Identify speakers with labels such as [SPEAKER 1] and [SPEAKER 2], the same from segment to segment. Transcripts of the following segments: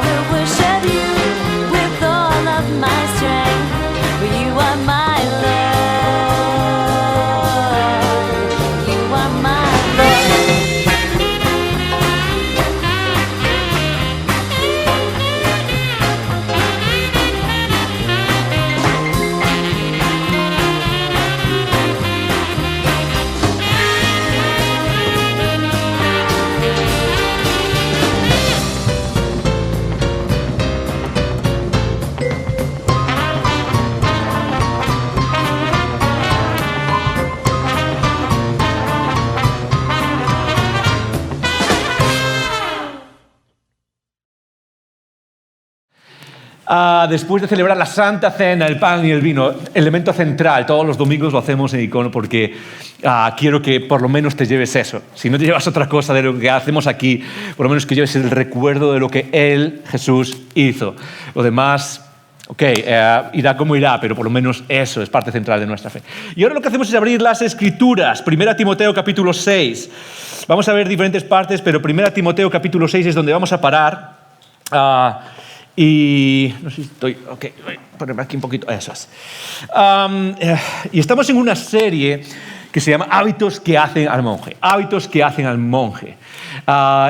[SPEAKER 1] will worship you with all of my strength. For you are my Lord. You are my Lord.
[SPEAKER 2] Después de celebrar la Santa Cena, el pan y el vino, elemento central, todos los domingos lo hacemos en Icono porque quiero que por lo menos te lleves eso. Si no te llevas otra cosa de lo que hacemos aquí, por lo menos que lleves el recuerdo de lo que Él, Jesús, hizo. Lo demás, irá como irá, pero por lo menos eso es parte central de nuestra fe. Y ahora lo que hacemos es abrir las Escrituras. 1 Timoteo capítulo 6. Vamos a ver diferentes partes, pero 1 Timoteo capítulo 6 es donde vamos a parar. Y no sé si estoy... Ok, voy a ponerme aquí un poquito... Eso es. Y estamos en una serie que se llama Hábitos que hacen al monje. Hábitos que hacen al monje.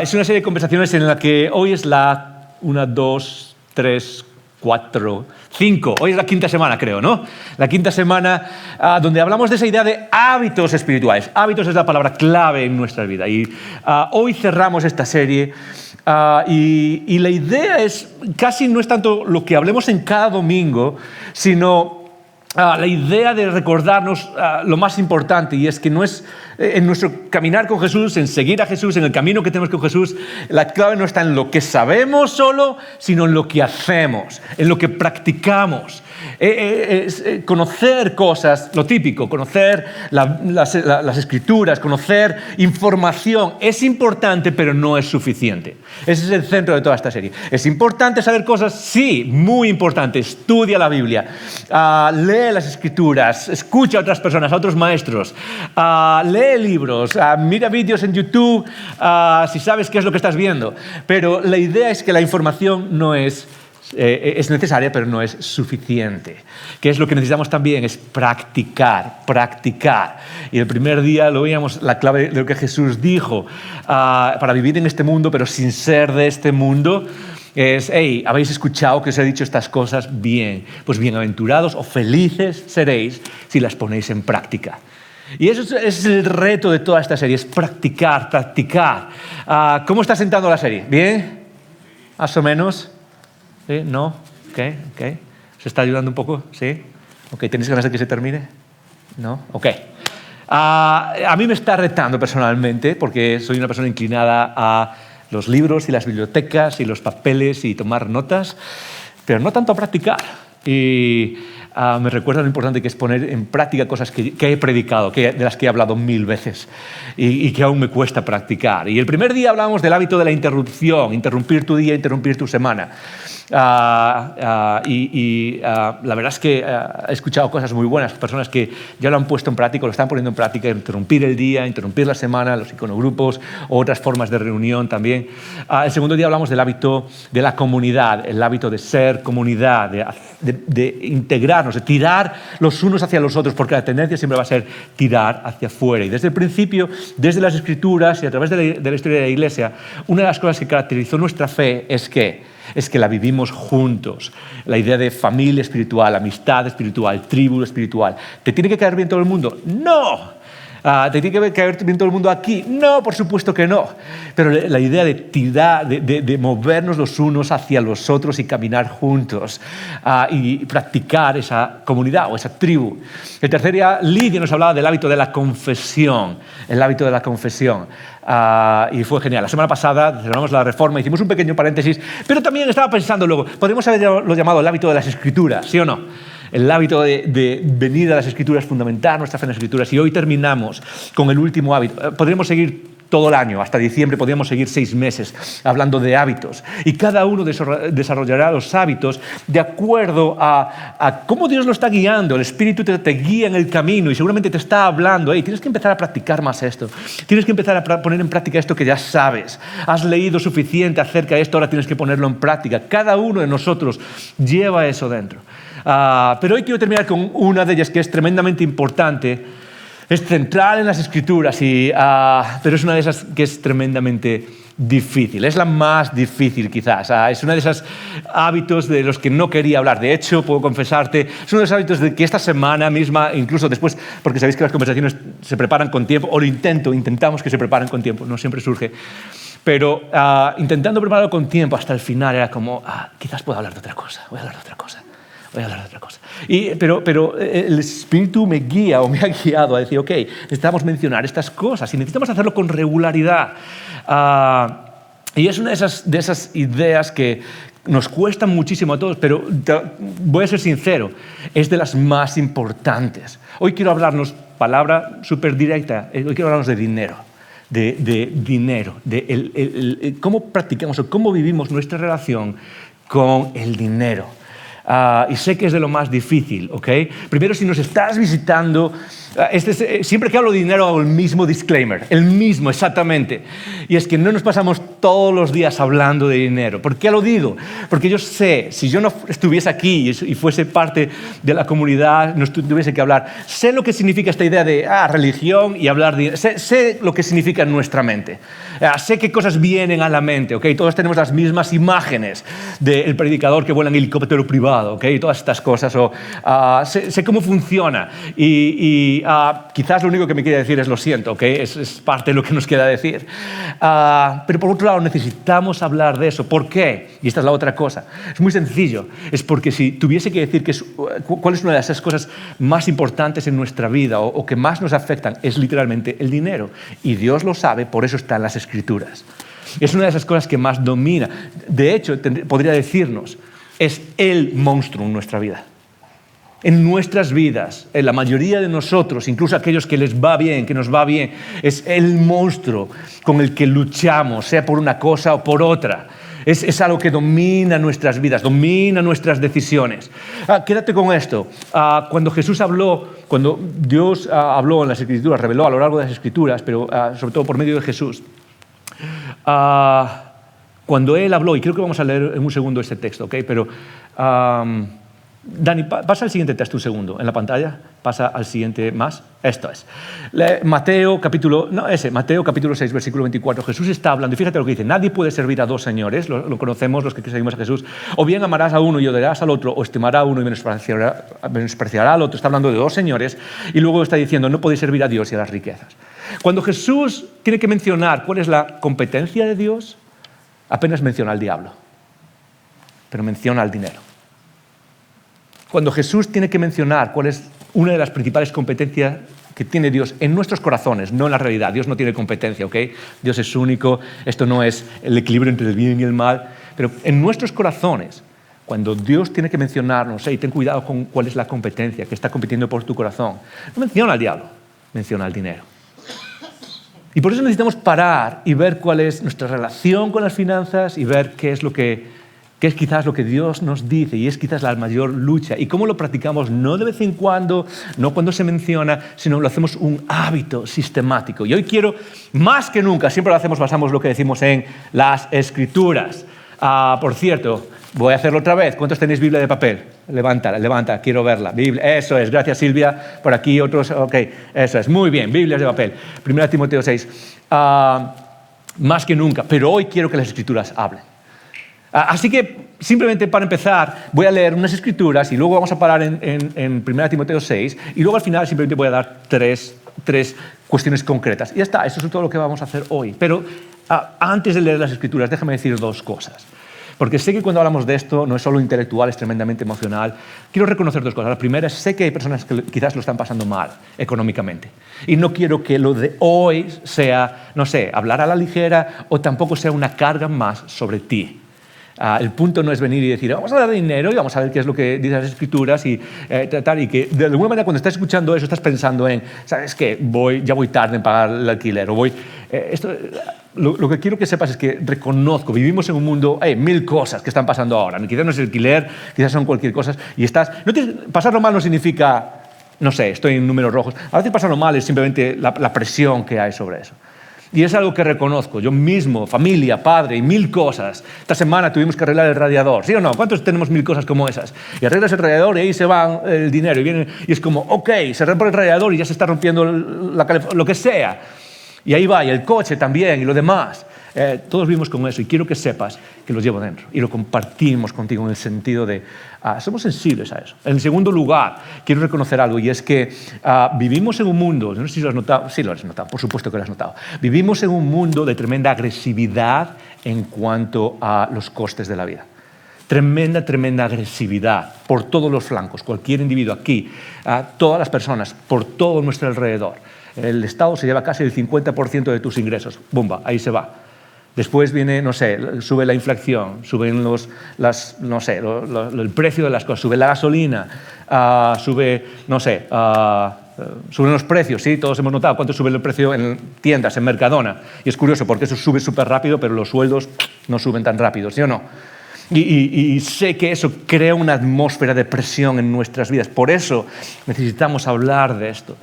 [SPEAKER 2] Es una serie de conversaciones en la que hoy es la 1, 2, 3, 4, 5. Hoy es la quinta semana, creo, ¿no? La quinta semana donde hablamos de esa idea de hábitos espirituales. Hábitos es la palabra clave en nuestra vida. Y hoy cerramos esta serie... y la idea es, casi no es tanto lo que hablemos en cada domingo, sino la idea de recordarnos lo más importante, y es que no es en nuestro caminar con Jesús, en seguir a Jesús, en el camino que tenemos con Jesús, la clave no está en lo que sabemos solo, sino en lo que hacemos, en lo que practicamos. Conocer cosas, lo típico, conocer las Escrituras, conocer información, es importante, pero no es suficiente. Ese es el centro de toda esta serie. ¿Es importante saber cosas? Sí, muy importante. Estudia la Biblia, lee las Escrituras, escucha a otras personas, a otros maestros, lee libros, mira vídeos en YouTube si sabes qué es lo que estás viendo. Pero la idea es que la información no es necesaria, pero no es suficiente. ¿Qué es lo que necesitamos también? Es practicar. Y el primer día lo veíamos, la clave de lo que Jesús dijo para vivir en este mundo, pero sin ser de este mundo, es, ¿habéis escuchado que os he dicho estas cosas? Bien, pues bienaventurados o felices seréis si las ponéis en práctica. Y eso es el reto de toda esta serie, es practicar. ¿Cómo está sentando la serie? ¿Bien? ¿Más o menos? ¿Sí? ¿No? Ok. ¿Se está ayudando un poco? ¿Sí? Ok, ¿tenéis ganas de que se termine? ¿No? Ok. A mí me está retando personalmente porque soy una persona inclinada a los libros y las bibliotecas y los papeles y tomar notas, pero no tanto a practicar. Y me recuerda lo importante que es poner en práctica cosas que he predicado, de las que he hablado 1000 veces y que aún me cuesta practicar. Y el primer día hablábamos del hábito de la interrupción, interrumpir tu día, interrumpir tu semana. La verdad es que he escuchado cosas muy buenas, personas que ya lo han puesto en práctica, lo están poniendo en práctica, interrumpir el día, interrumpir la semana, los iconogrupos, otras formas de reunión también. El segundo día hablamos del hábito de la comunidad, el hábito de ser comunidad, de integrarnos, de tirar los unos hacia los otros, porque la tendencia siempre va a ser tirar hacia afuera. Y desde el principio, desde las Escrituras y a través de la historia de la Iglesia, una de las cosas que caracterizó nuestra fe es que la vivimos juntos. La idea de familia espiritual, amistad espiritual, tribu espiritual. ¿Te tiene que caer bien todo el mundo? ¡No! ¿Te tiene que caer bien todo el mundo aquí? No, por supuesto que no. Pero la idea de tirar, de movernos los unos hacia los otros y caminar juntos y practicar esa comunidad o esa tribu. El tercer día, Lidia nos hablaba del hábito de la confesión. El hábito de la confesión. Y fue genial. La semana pasada celebramos la Reforma, hicimos un pequeño paréntesis, pero también estaba pensando luego, podríamos haberlo llamado el hábito de las Escrituras, ¿sí o no? El hábito de venir a las Escrituras, fundamentar nuestra fe en las Escrituras. Y hoy terminamos con el último hábito. Podríamos seguir todo el año, hasta diciembre podríamos seguir 6 meses hablando de hábitos. Y cada uno desarrollará los hábitos de acuerdo a cómo Dios lo está guiando. El Espíritu te guía en el camino y seguramente te está hablando. Hey, tienes que empezar a practicar más esto. Tienes que empezar a poner en práctica esto que ya sabes. Has leído suficiente acerca de esto, ahora tienes que ponerlo en práctica. Cada uno de nosotros lleva eso dentro. Pero hoy quiero terminar con una de ellas que es tremendamente importante. Es central en las Escrituras, pero es una de esas que es tremendamente difícil. Es la más difícil quizás. Es uno de esos hábitos de los que no quería hablar. De hecho, puedo confesarte, es uno de los hábitos de que esta semana misma, incluso después, porque sabéis que las conversaciones se preparan con tiempo, o intentamos que se preparen con tiempo, no siempre surge. Pero intentando prepararlo con tiempo hasta el final era como, quizás puedo hablar de otra cosa, voy a hablar de otra cosa. Pero el Espíritu me guía o me ha guiado a decir, ok, necesitamos mencionar estas cosas y necesitamos hacerlo con regularidad. Y es una de esas ideas que nos cuestan muchísimo a todos, pero voy a ser sincero, es de las más importantes. Hoy quiero hablarnos, palabra súper directa, hoy quiero hablarnos de dinero. De dinero, de cómo practicamos o cómo vivimos nuestra relación con el dinero. Y sé que es de lo más difícil, ¿ok? Primero, si nos estás visitando, siempre que hablo de dinero hago el mismo disclaimer, el mismo exactamente. Y es que no nos pasamos todos los días hablando de dinero. ¿Por qué lo digo? Porque yo sé, si yo no estuviese aquí y fuese parte de la comunidad, no tuviese que hablar, sé lo que significa esta idea de religión y hablar de dinero. Sé lo que significa en nuestra mente. Sé qué cosas vienen a la mente, ¿ok? Todos tenemos las mismas imágenes del predicador que vuela en helicóptero privado, ¿ok? Todas estas cosas. Sé cómo funciona y quizás lo único que me quiere decir es lo siento, ¿ok? Es parte de lo que nos queda decir. Pero por otro lado necesitamos hablar de eso. ¿Por qué? Y esta es la otra cosa. Es muy sencillo. Es porque si tuviese que decir cuál es una de esas cosas más importantes en nuestra vida o que más nos afectan, es literalmente el dinero. Y Dios lo sabe, por eso está en las Escrituras. Es una de esas cosas que más domina. De hecho, podría decirnos, es el monstruo en nuestra vida. En nuestras vidas, en la mayoría de nosotros, incluso aquellos que les va bien, que nos va bien, es el monstruo con el que luchamos, sea por una cosa o por otra. Es algo que domina nuestras vidas, domina nuestras decisiones. Quédate con esto. Cuando Dios habló en las Escrituras, reveló a lo largo de las Escrituras, pero sobre todo por medio de Jesús, cuando Él habló, y creo que vamos a leer en un segundo este texto, ¿ok? Pero Dani, pasa al siguiente texto un segundo en la pantalla. Pasa al siguiente más. Esto es. Mateo capítulo 6, versículo 24. Jesús está hablando y fíjate lo que dice. Nadie puede servir a dos señores, lo conocemos los que seguimos a Jesús. O bien amarás a uno y odiarás al otro, o estimará a uno y menospreciará al otro. Está hablando de dos señores y luego está diciendo no podéis servir a Dios y a las riquezas. Cuando Jesús tiene que mencionar cuál es la competencia de Dios, apenas menciona al diablo, pero menciona al dinero. Cuando Jesús tiene que mencionar cuál es una de las principales competencias que tiene Dios en nuestros corazones, no en la realidad. Dios no tiene competencia, ¿ok? Dios es único, esto no es el equilibrio entre el bien y el mal, pero en nuestros corazones, cuando Dios tiene que mencionarnos, ten cuidado con cuál es la competencia que está compitiendo por tu corazón, no menciona al diablo, menciona al dinero. Y por eso necesitamos parar y ver cuál es nuestra relación con las finanzas y ver qué es quizás lo que Dios nos dice y es quizás la mayor lucha. Y cómo lo practicamos no de vez en cuando, no cuando se menciona, sino lo hacemos un hábito sistemático. Y hoy quiero, más que nunca, siempre lo hacemos, basamos lo que decimos en las Escrituras. Por cierto, voy a hacerlo otra vez. ¿Cuántos tenéis Biblia de papel? Levanta, quiero verla. Biblia, eso es, gracias Silvia. Por aquí otros, ok, eso es, muy bien, Biblias de papel. 1 Timoteo 6. Más que nunca, pero hoy quiero que las Escrituras hablen. Así que, simplemente para empezar, voy a leer unas Escrituras y luego vamos a parar en 1 Timoteo 6 y luego al final simplemente voy a dar tres cuestiones concretas. Y ya está, eso es todo lo que vamos a hacer hoy. Pero antes de leer las Escrituras, déjame decir dos cosas. Porque sé que cuando hablamos de esto no es solo intelectual, es tremendamente emocional. Quiero reconocer dos cosas. La primera es, sé que hay personas que quizás lo están pasando mal económicamente. Y no quiero que lo de hoy sea, no sé, hablar a la ligera o tampoco sea una carga más sobre ti. El punto no es venir y decir, vamos a dar dinero y vamos a ver qué es lo que dicen las Escrituras y tratar, y que de alguna manera cuando estás escuchando eso estás pensando en, ¿sabes qué? Ya voy tarde en pagar el alquiler, o voy... Lo que quiero que sepas es que reconozco, vivimos en un mundo, hay 1000 cosas que están pasando ahora. Quizás no es el alquiler, quizás son cualquier cosa. Y pasarlo mal no significa, no sé, estoy en números rojos. A veces pasarlo mal es simplemente la presión que hay sobre eso. Y es algo que reconozco. Yo mismo, familia, padre y 1000 cosas. Esta semana tuvimos que arreglar el radiador. ¿Sí o no? ¿Cuántos tenemos 1000 cosas como esas? Y arreglas el radiador y ahí se va el dinero. Y es como, ok, se rompe el radiador y ya se está rompiendo lo que sea. Y ahí va, y el coche también, y lo demás. Todos vivimos con eso y quiero que sepas que lo llevo dentro y lo compartimos contigo en el sentido de somos sensibles a eso. En segundo lugar, quiero reconocer algo y es que vivimos en un mundo, no sé si lo has notado, sí lo has notado, por supuesto que lo has notado, vivimos en un mundo de tremenda agresividad en cuanto a los costes de la vida. Tremenda agresividad por todos los flancos, cualquier individuo aquí, todas las personas, por todo nuestro alrededor. El Estado se lleva casi el 50% de tus ingresos. ¡Bumba! Ahí se va. Después viene, no sé, sube la inflación, suben el precio de las cosas, sube la gasolina, sube, no sé, suben los precios, ¿sí? Todos hemos notado cuánto sube el precio en tiendas, en Mercadona. Y es curioso porque eso sube súper rápido, pero los sueldos no suben tan rápido, ¿sí o no? Y sé que eso crea una atmósfera de presión en nuestras vidas. Por eso necesitamos hablar de esto.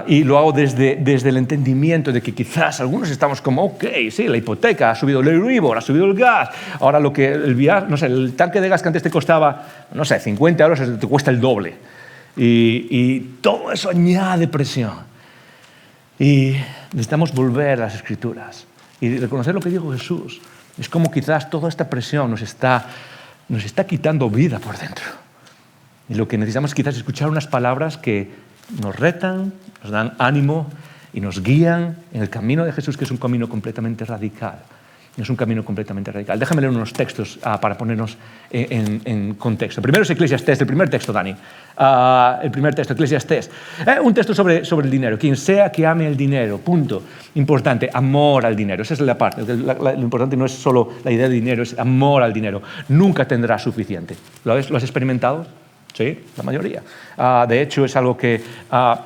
[SPEAKER 2] Y lo hago desde el entendimiento de que quizás algunos estamos como, ok, sí, la hipoteca, ha subido el Euribor, ha subido el gas, ahora lo que el tanque de gas que antes te costaba, no sé, 50 euros, te cuesta el doble. Y todo eso añade presión. Y necesitamos volver a las Escrituras y reconocer lo que dijo Jesús. Es como quizás toda esta presión nos está quitando vida por dentro. Y lo que necesitamos quizás es escuchar unas palabras que nos retan, nos dan ánimo y nos guían en el camino de Jesús, que es un camino completamente radical. Es un camino completamente radical. Déjame leer unos textos para ponernos en contexto. Primero es Eclesiastés, el primer texto, Dani. El primer texto, Eclesiastés. Un texto sobre el dinero. Quien sea que ame el dinero, punto. Importante, amor al dinero. Esa es la parte. Lo importante no es solo la idea de dinero, es amor al dinero. Nunca tendrás suficiente. ¿Lo has experimentado? Sí, la mayoría. De hecho, es algo que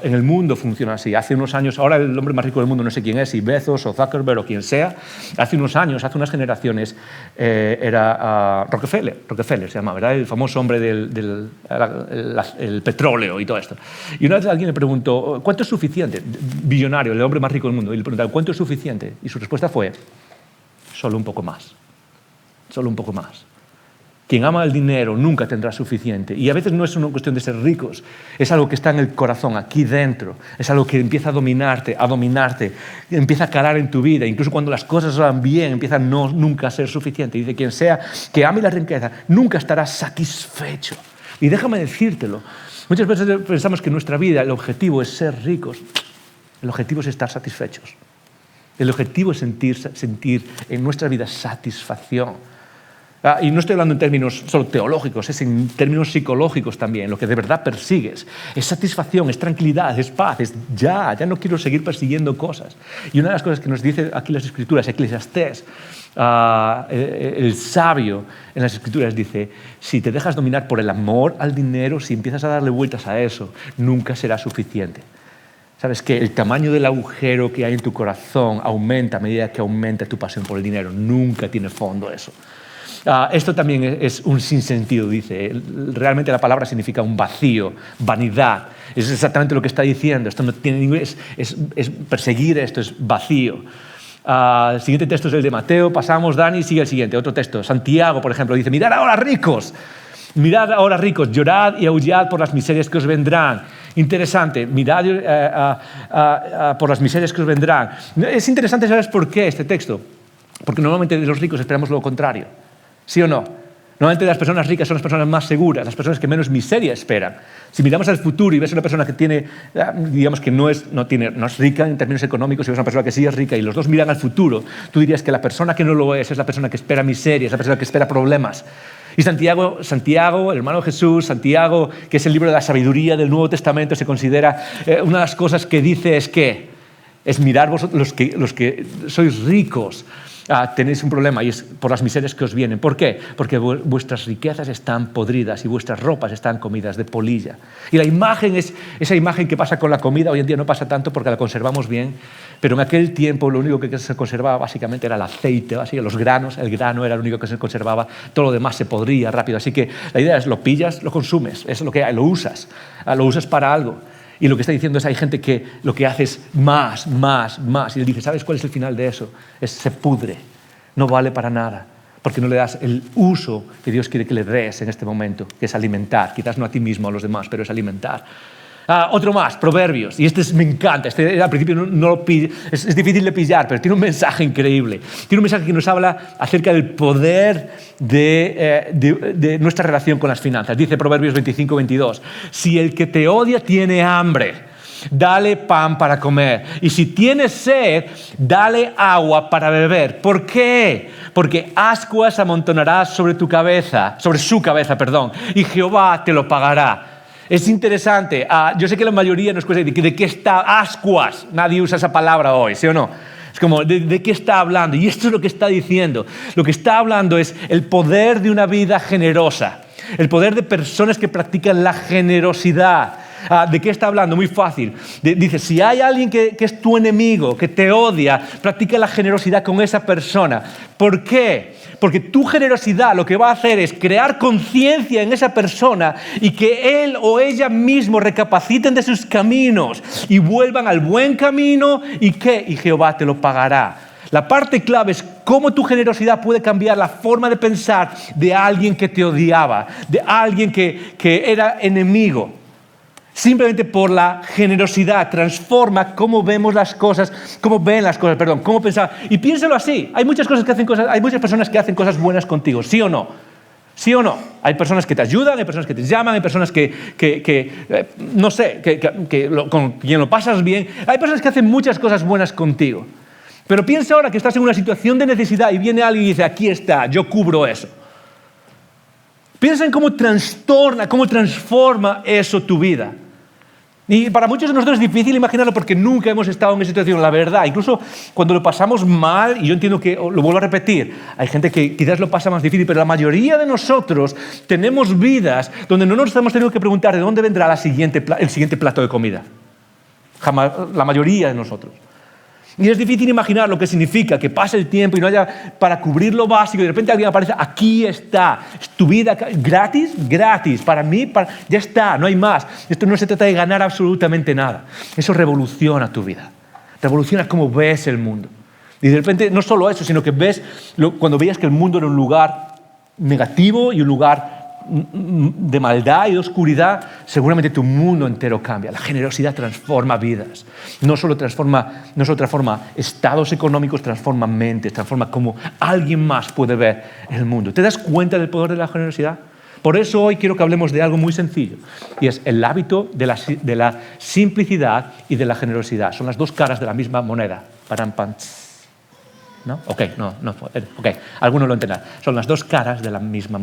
[SPEAKER 2] en el mundo funciona así. Hace unos años, ahora el hombre más rico del mundo, no sé quién es, si Bezos o Zuckerberg o quien sea, hace unos años, hace unas generaciones, era Rockefeller se llamaba, ¿verdad? El famoso hombre del petróleo y todo esto. Y una vez alguien le preguntó, ¿cuánto es suficiente? Billonario, el hombre más rico del mundo. Y le preguntaba, ¿cuánto es suficiente? Y su respuesta fue, solo un poco más. Solo un poco más. Quien ama el dinero nunca tendrá suficiente. Y a veces no es una cuestión de ser ricos, es algo que está en el corazón, aquí dentro. Es algo que empieza a dominarte, empieza a calar en tu vida. Incluso cuando las cosas van bien, empieza nunca a ser suficiente. Dice, quien sea que ame la riqueza, nunca estará satisfecho. Y déjame decírtelo, muchas veces pensamos que en nuestra vida el objetivo es ser ricos. El objetivo es estar satisfechos. El objetivo es sentir en nuestra vida satisfacción. Y no estoy hablando en términos solo teológicos, es en términos psicológicos también. Lo que de verdad persigues es satisfacción, es tranquilidad, es paz, es ya no quiero seguir persiguiendo cosas. Y una de las cosas que nos dice aquí las Escrituras, Eclesiastés, el sabio en las Escrituras dice, si te dejas dominar por el amor al dinero, si empiezas a darle vueltas a eso, nunca será suficiente. Sabes que el tamaño del agujero que hay en tu corazón aumenta a medida que aumenta tu pasión por el dinero. Nunca tiene fondo eso. Esto también es un sinsentido, dice. Realmente la palabra significa un vacío, vanidad. Es exactamente lo que está diciendo. Esto no tiene ningún, es perseguir esto, es vacío. El siguiente texto es el de Mateo. Pasamos, Dani, sigue el siguiente. Otro texto. Santiago, por ejemplo, dice, mirad ahora ricos, llorad y aullad por las miserias que os vendrán. Interesante, mirad por las miserias que os vendrán. Es interesante, ¿sabes por qué este texto? Porque normalmente de los ricos esperamos lo contrario. ¿Sí o no? Normalmente las personas ricas son las personas más seguras, las personas que menos miseria esperan. Si miramos al futuro y ves una persona que tiene, digamos que no es rica en términos económicos, y ves una persona que sí es rica y los dos miran al futuro, tú dirías que la persona que no lo es la persona que espera miseria, es la persona que espera problemas. Y Santiago, el hermano de Jesús, Santiago, que es el libro de la sabiduría del Nuevo Testamento, se considera una de las cosas que dice es mirar vosotros los que sois ricos. tenéis un problema y es por las miserias que os vienen. ¿Por qué? Porque vuestras riquezas están podridas y vuestras ropas están comidas de polilla. Y la imagen es esa imagen que pasa con la comida. Hoy en día no pasa tanto porque la conservamos bien, pero en aquel tiempo lo único que se conservaba básicamente era el aceite, los granos. El grano era lo único que se conservaba, todo lo demás se podría rápido. Así que la idea es, lo pillas, lo consumes, es lo que hay, lo usas para algo. Y lo que está diciendo es, hay gente que lo que hace es más. Y él dice, ¿sabes cuál es el final de eso? Se pudre, no vale para nada, porque no le das el uso que Dios quiere que le des en este momento, que es alimentar. Quizás no a ti mismo, a los demás, pero es alimentar. Otro más, Proverbios, y me encanta. Al principio no lo es difícil de pillar, pero tiene un mensaje increíble. Tiene un mensaje que nos habla acerca del poder de nuestra relación con las finanzas. Dice Proverbios 25-22, si el que te odia tiene hambre, dale pan para comer, y si tiene sed, dale agua para beber. ¿Por qué? Porque ascuas amontonarás sobre su cabeza, y Jehová te lo pagará. Es interesante. Yo sé que la mayoría nos cuesta decir, ¿de qué está ascuas? Nadie usa esa palabra hoy, ¿sí o no? Es como, ¿de qué está hablando? Y esto es lo que está diciendo. Lo que está hablando es el poder de una vida generosa, el poder de personas que practican la generosidad. ¿De qué está hablando? Muy fácil. Dice, si hay alguien que es tu enemigo, que te odia, practica la generosidad con esa persona. ¿Por qué? Porque tu generosidad lo que va a hacer es crear conciencia en esa persona y que él o ella mismo recapaciten de sus caminos y vuelvan al buen camino. ¿Y qué? Y Jehová te lo pagará. La parte clave es cómo tu generosidad puede cambiar la forma de pensar de alguien que te odiaba, de alguien que era enemigo. Simplemente por la generosidad transforma cómo vemos las cosas, cómo pensar. Y piénsalo así, hay muchas personas que hacen cosas buenas contigo, ¿sí o no? ¿Sí o no? Hay personas que te ayudan, hay personas que te llaman, hay personas con quien lo pasas bien. Hay personas que hacen muchas cosas buenas contigo. Pero piensa ahora que estás en una situación de necesidad y viene alguien y dice, aquí está, yo cubro eso. Piensa en cómo transforma eso tu vida. Y para muchos de nosotros es difícil imaginarlo porque nunca hemos estado en esa situación, la verdad. Incluso cuando lo pasamos mal, y yo entiendo que, lo vuelvo a repetir, hay gente que quizás lo pasa más difícil, pero la mayoría de nosotros tenemos vidas donde no nos hemos tenido que preguntar de dónde vendrá el siguiente plato de comida. Jamás, la mayoría de nosotros. Y es difícil imaginar lo que significa que pase el tiempo y no haya para cubrir lo básico y de repente alguien aparece, aquí está, es tu vida gratis, para mí, ya está, no hay más. Esto no se trata de ganar absolutamente nada. Eso revoluciona tu vida, revoluciona cómo ves el mundo. Y de repente no solo eso, sino que cuando veías que el mundo era un lugar negativo y un lugar de maldad y de oscuridad, seguramente tu mundo entero cambia. La generosidad transforma vidas. No solo transforma estados económicos, transforma mentes, transforma cómo alguien más puede ver el mundo. ¿Te das cuenta del poder de la generosidad? Por eso hoy quiero que hablemos de algo muy sencillo, y es el hábito de la simplicidad y de la generosidad. Son las dos caras de la misma moneda. ¿No? Ok, algunos lo entenderán. Son las dos caras de la misma.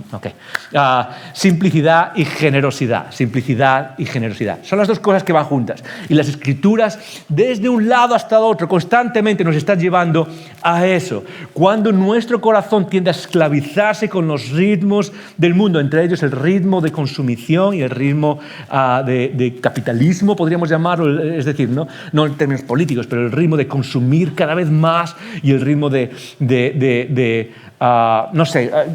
[SPEAKER 2] Simplicidad y generosidad. Simplicidad y generosidad. Son las dos cosas que van juntas. Y las Escrituras, desde un lado hasta otro, constantemente nos están llevando a eso. Cuando nuestro corazón tiende a esclavizarse con los ritmos del mundo, entre ellos el ritmo de consumición y el ritmo de capitalismo, podríamos llamarlo, es decir, no en términos políticos, pero el ritmo de consumir cada vez más y el ritmo de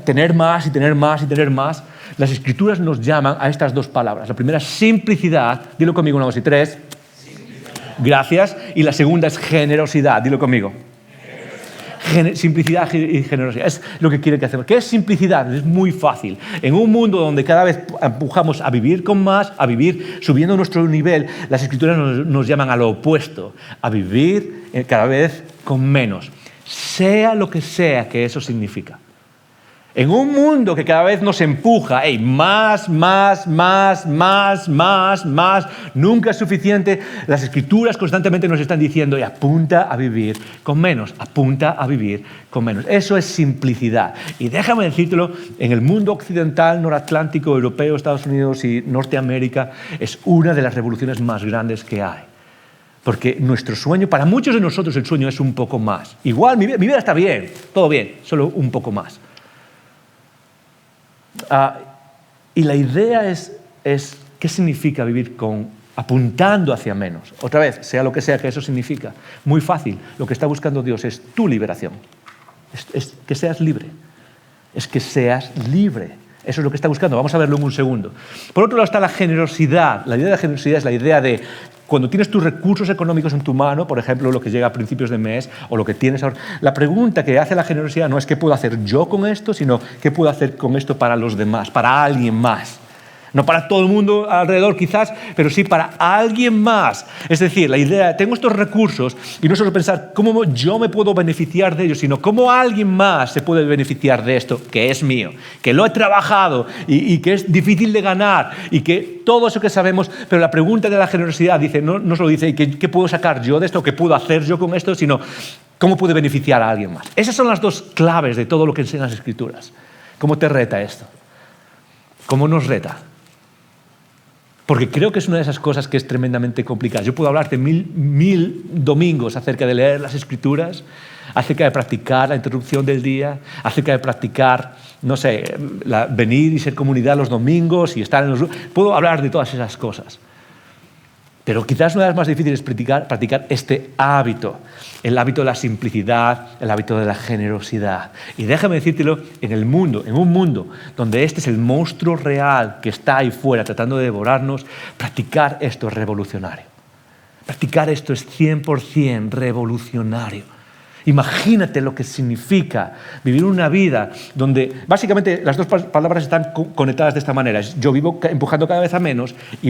[SPEAKER 2] tener más y tener más y tener más. Las Escrituras nos llaman a estas dos palabras. La primera es simplicidad, dilo conmigo, 1, 2 y 3. Gracias. Y la segunda es generosidad, dilo conmigo. Simplicidad y generosidad. Es lo que quiere que hacemos. ¿Qué es simplicidad? Es muy fácil. En un mundo donde cada vez empujamos a vivir con más, a vivir subiendo nuestro nivel, las Escrituras nos llaman a lo opuesto, a vivir cada vez con menos. Sea lo que sea que eso significa. En un mundo que cada vez nos empuja, más, nunca es suficiente, las Escrituras constantemente nos están diciendo, apunta a vivir con menos, apunta a vivir con menos. Eso es simplicidad. Y déjame decírtelo, en el mundo occidental, noratlántico, europeo, Estados Unidos y Norteamérica, es una de las revoluciones más grandes que hay. Porque nuestro sueño, para muchos de nosotros el sueño es un poco más. Igual, mi vida está bien, todo bien, solo un poco más. Y la idea es qué significa vivir apuntando hacia menos. Otra vez, sea lo que sea que eso significa. Muy fácil, lo que está buscando Dios es tu liberación. Es que seas libre. Es que seas libre. Eso es lo que está buscando. Vamos a verlo en un segundo. Por otro lado está la generosidad. La idea de la generosidad es la idea de cuando tienes tus recursos económicos en tu mano, por ejemplo, lo que llega a principios de mes o lo que tienes ahora. La pregunta que hace la generosidad no es qué puedo hacer yo con esto, sino qué puedo hacer con esto para los demás, para alguien más. No para todo el mundo alrededor quizás, pero sí para alguien más. Es decir, la idea, tengo estos recursos y no solo pensar cómo yo me puedo beneficiar de ellos, sino cómo alguien más se puede beneficiar de esto que es mío, que lo he trabajado y que es difícil de ganar y que todo eso que sabemos, pero la pregunta de la generosidad dice, no solo dice ¿qué puedo sacar yo de esto? ¿Qué puedo hacer yo con esto? Sino ¿cómo puede beneficiar a alguien más? Esas son las dos claves de todo lo que enseñan las Escrituras. ¿Cómo te reta esto? ¿Cómo nos reta? Porque creo que es una de esas cosas que es tremendamente complicada. Yo puedo hablarte mil domingos acerca de leer las Escrituras, acerca de practicar la interrupción del día, acerca de practicar, no sé, venir y ser comunidad los domingos y estar en los... Puedo hablar de todas esas cosas. Pero quizás una de las más difíciles es practicar este hábito, el hábito de la simplicidad, el hábito de la generosidad. Y déjame decírtelo, en un mundo donde este es el monstruo real que está ahí fuera tratando de devorarnos, practicar esto es revolucionario. Practicar esto es 100% revolucionario. Imagínate lo que significa vivir una vida donde básicamente las dos palabras están conectadas de esta manera. Yo vivo empujando cada vez a menos y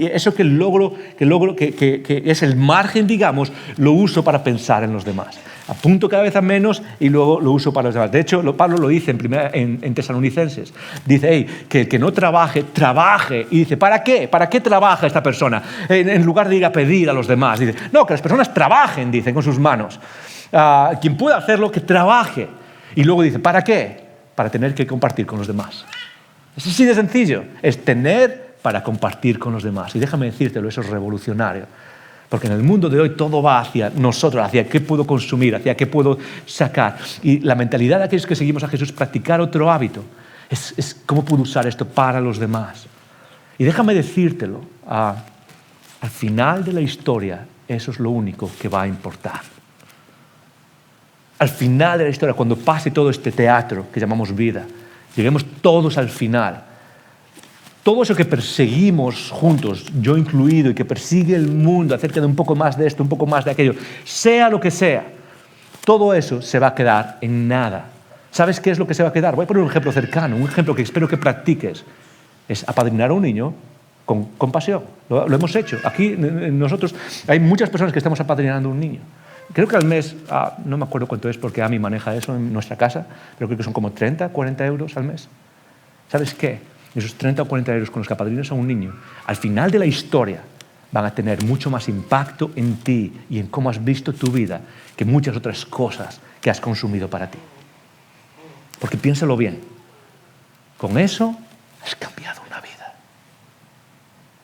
[SPEAKER 2] eso que logro, que es el margen, digamos, lo uso para pensar en los demás. Apunto cada vez a menos y luego lo uso para los demás. De hecho, Pablo lo dice en Tesalonicenses. Dice, que el que no trabaje, trabaje. Y dice, ¿para qué? ¿Para qué trabaja esta persona? En lugar de ir a pedir a los demás. Dice, no, que las personas trabajen, dice, con sus manos. Quien pueda hacerlo, que trabaje. Y luego dice, ¿para qué? Para tener que compartir con los demás. Es así de sencillo. Es tener para compartir con los demás. Y déjame decírtelo, eso es revolucionario. Porque en el mundo de hoy todo va hacia nosotros, hacia qué puedo consumir, hacia qué puedo sacar. Y la mentalidad de aquellos que seguimos a Jesús es practicar otro hábito. Es cómo puedo usar esto para los demás. Y déjame decírtelo, al final de la historia, eso es lo único que va a importar. Al final de la historia, cuando pase todo este teatro que llamamos vida, lleguemos todos al final. Todo eso que perseguimos juntos, yo incluido, y que persigue el mundo acerca de un poco más de esto, un poco más de aquello, sea lo que sea, todo eso se va a quedar en nada. ¿Sabes qué es lo que se va a quedar? Voy a poner un ejemplo cercano, un ejemplo que espero que practiques. Es apadrinar a un niño con compasión. Lo hemos hecho. Aquí nosotros hay muchas personas que estamos apadrinando a un niño. Creo que al mes, no me acuerdo cuánto es porque AMI maneja eso en nuestra casa, pero creo que son como 30, 40 euros al mes. ¿Sabes qué? Esos 30 o 40 euros con los que apadrinas a un niño, al final de la historia van a tener mucho más impacto en ti y en cómo has visto tu vida que muchas otras cosas que has consumido para ti. Porque piénsalo bien, con eso has cambiado una vida.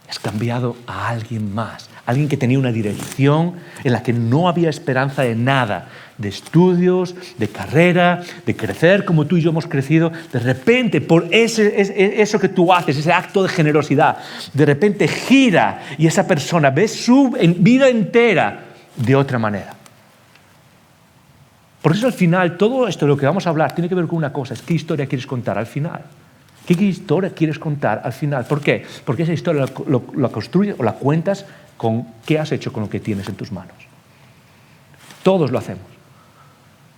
[SPEAKER 2] Has cambiado a alguien más, alguien que tenía una dirección en la que no había esperanza de nada, de estudios, de carrera, de crecer como tú y yo hemos crecido. De repente, por eso que tú haces, ese acto de generosidad, de repente gira y esa persona ve su vida entera de otra manera. Por eso al final, todo esto de lo que vamos a hablar tiene que ver con una cosa, es qué historia quieres contar al final. ¿Qué historia quieres contar al final? ¿Por qué? Porque esa historia la construyes o la cuentas con qué has hecho con lo que tienes en tus manos. Todos lo hacemos.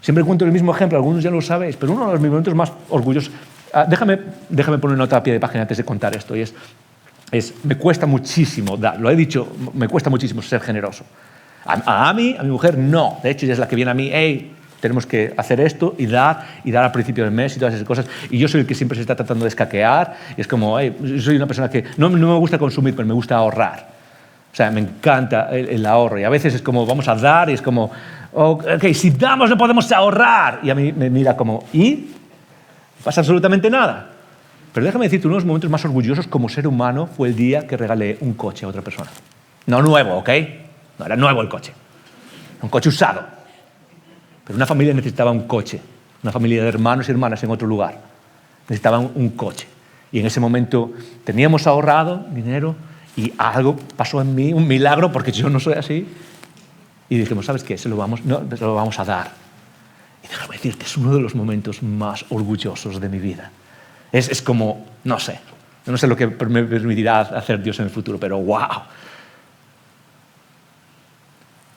[SPEAKER 2] Siempre cuento el mismo ejemplo, algunos ya lo sabéis, pero uno de los momentos más orgullosos... Déjame poner una nota a pie de página antes de contar esto. Y me cuesta muchísimo dar, lo he dicho, me cuesta muchísimo ser generoso. A mi mujer, no. De hecho, ella es la que viene a mí, hey, tenemos que hacer esto y dar al principio del mes y todas esas cosas. Y yo soy el que siempre se está tratando de escaquear. Y es como, yo soy una persona que no me gusta consumir, pero me gusta ahorrar. O sea, me encanta el ahorro. Y a veces es como, vamos a dar y es como, ok, si damos no podemos ahorrar. Y a mí me mira como, ¿y? No pasa absolutamente nada. Pero déjame decirte, uno de los momentos más orgullosos como ser humano fue el día que regalé un coche a otra persona. No nuevo, ¿ok? No, era nuevo el coche. Un coche usado. Pero una familia necesitaba un coche. Una familia de hermanos y hermanas en otro lugar. Necesitaban un coche. Y en ese momento teníamos ahorrado dinero y algo pasó en mí, un milagro, porque yo no soy así. Y dijimos, ¿sabes qué? Se lo vamos a dar. Y déjame decirte, es uno de los momentos más orgullosos de mi vida. Es como, no sé. Yo no sé lo que me permitirá hacer Dios en el futuro, pero ¡wow!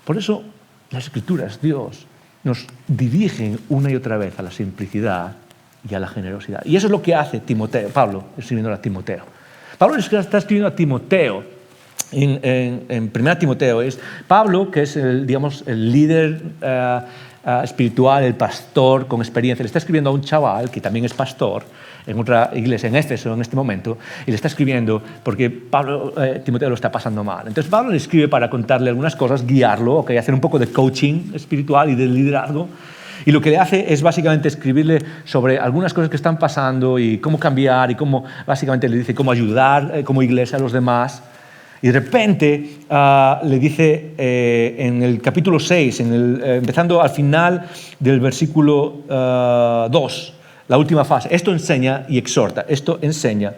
[SPEAKER 2] Por eso las Escrituras, Dios, nos dirigen una y otra vez a la simplicidad y a la generosidad. Y eso es lo que hace Timoteo, Pablo, escribiendo a Timoteo. Pablo está escribiendo a Timoteo, en 1 Timoteo, es Pablo, que es el líder espiritual, el pastor con experiencia, le está escribiendo a un chaval que también es pastor en otra iglesia en Éfeso en este momento, y le está escribiendo porque Timoteo lo está pasando mal. Entonces Pablo le escribe para contarle algunas cosas, guiarlo, hacer un poco de coaching espiritual y de liderazgo. Y lo que le hace es básicamente escribirle sobre algunas cosas que están pasando y cómo cambiar y cómo, básicamente le dice cómo ayudar como iglesia a los demás. Y de repente le dice en el capítulo 6, empezando al final del versículo 2, la última fase, esto enseña y exhorta, esto enseña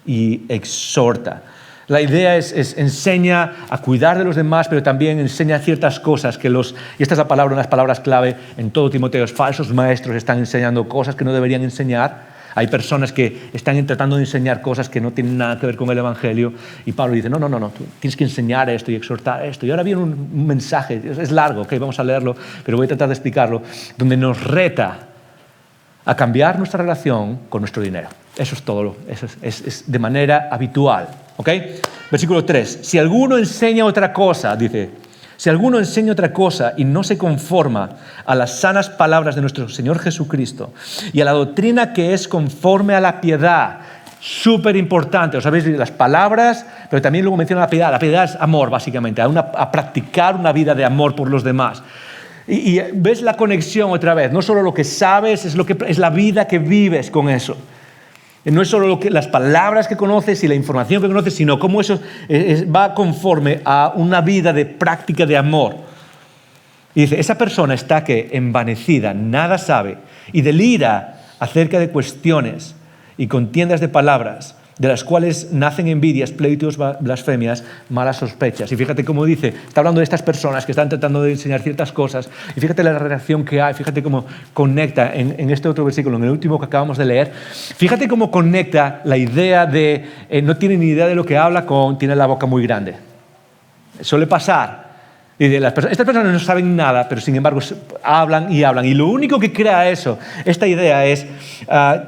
[SPEAKER 2] y exhorta. La idea es enseña a cuidar de los demás, pero también enseña ciertas cosas y esta es una de las palabras clave en todo Timoteo, falsos maestros están enseñando cosas que no deberían enseñar. Hay personas que están tratando de enseñar cosas que no tienen nada que ver con el Evangelio y Pablo dice, no, tú tienes que enseñar esto y exhortar esto. Y ahora viene un mensaje, es largo, okay, vamos a leerlo, pero voy a tratar de explicarlo, donde nos reta a cambiar nuestra relación con nuestro dinero. Eso es todo, eso es de manera habitual. ¿Okay? Versículo 3. Si alguno enseña otra cosa, dice, si alguno enseña otra cosa y no se conforma a las sanas palabras de nuestro Señor Jesucristo y a la doctrina que es conforme a la piedad, súper importante, os sabéis las palabras, pero también luego menciona la piedad. La piedad es amor, básicamente, a practicar una vida de amor por los demás. Y ves la conexión otra vez, no solo lo que sabes, es la vida que vives con eso. No es solo las palabras que conoces y la información que conoces, sino cómo eso va conforme a una vida de práctica de amor. Y dice, esa persona está envanecida, nada sabe, y delira acerca de cuestiones y contiendas de palabras, de las cuales nacen envidias, pleitos, blasfemias, malas sospechas. Y fíjate cómo dice, está hablando de estas personas que están tratando de enseñar ciertas cosas, y fíjate la reacción que hay, fíjate cómo conecta en este otro versículo, en el último que acabamos de leer, fíjate cómo conecta la idea de no tiene ni idea de lo que habla con tiene la boca muy grande. Suele pasar. Y estas personas no saben nada, pero sin embargo hablan y hablan. Y lo único que crea esta idea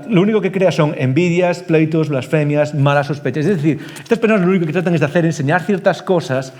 [SPEAKER 2] lo único que crea son envidias, pleitos, blasfemias, malas sospechas. Es decir, estas personas lo único que tratan es de enseñar ciertas cosas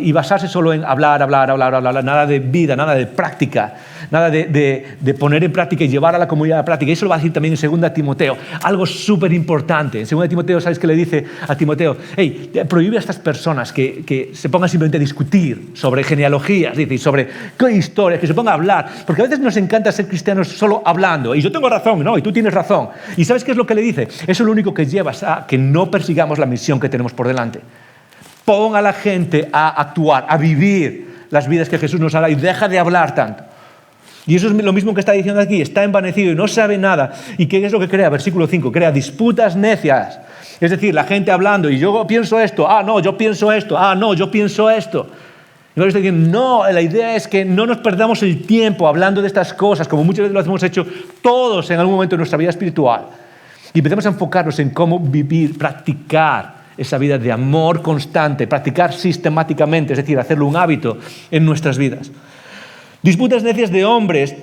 [SPEAKER 2] y basarse solo en hablar, nada de vida, nada de práctica, nada de poner en práctica y llevar a la comunidad a la práctica. Y eso lo va a decir también en 2 Timoteo, algo súper importante. En 2 Timoteo, ¿sabes qué le dice a Timoteo? Hey, prohíbe a estas personas que se pongan simplemente a discutir sobre genealogías, dice, y sobre qué historias, que se pongan a hablar, porque a veces nos encanta ser cristianos solo hablando, y yo tengo razón, no, y tú tienes razón. ¿Y sabes qué es lo que le dice? Eso es lo único que lleva a que no persigamos la misión que tenemos por delante. Pon a la gente a actuar, a vivir las vidas que Jesús nos hará y deja de hablar tanto. Y eso es lo mismo que está diciendo aquí, está envanecido y no sabe nada. ¿Y qué es lo que crea? Versículo 5, crea disputas necias. Es decir, la gente hablando, y yo pienso esto, no, yo pienso esto, no, yo pienso esto. Y está diciendo, no, la idea es que no nos perdamos el tiempo hablando de estas cosas, como muchas veces lo hemos hecho todos en algún momento de nuestra vida espiritual. Y empecemos a enfocarnos en cómo vivir, practicar esa vida de amor constante, practicar sistemáticamente, es decir, hacerlo un hábito en nuestras vidas. Disputas necias de hombres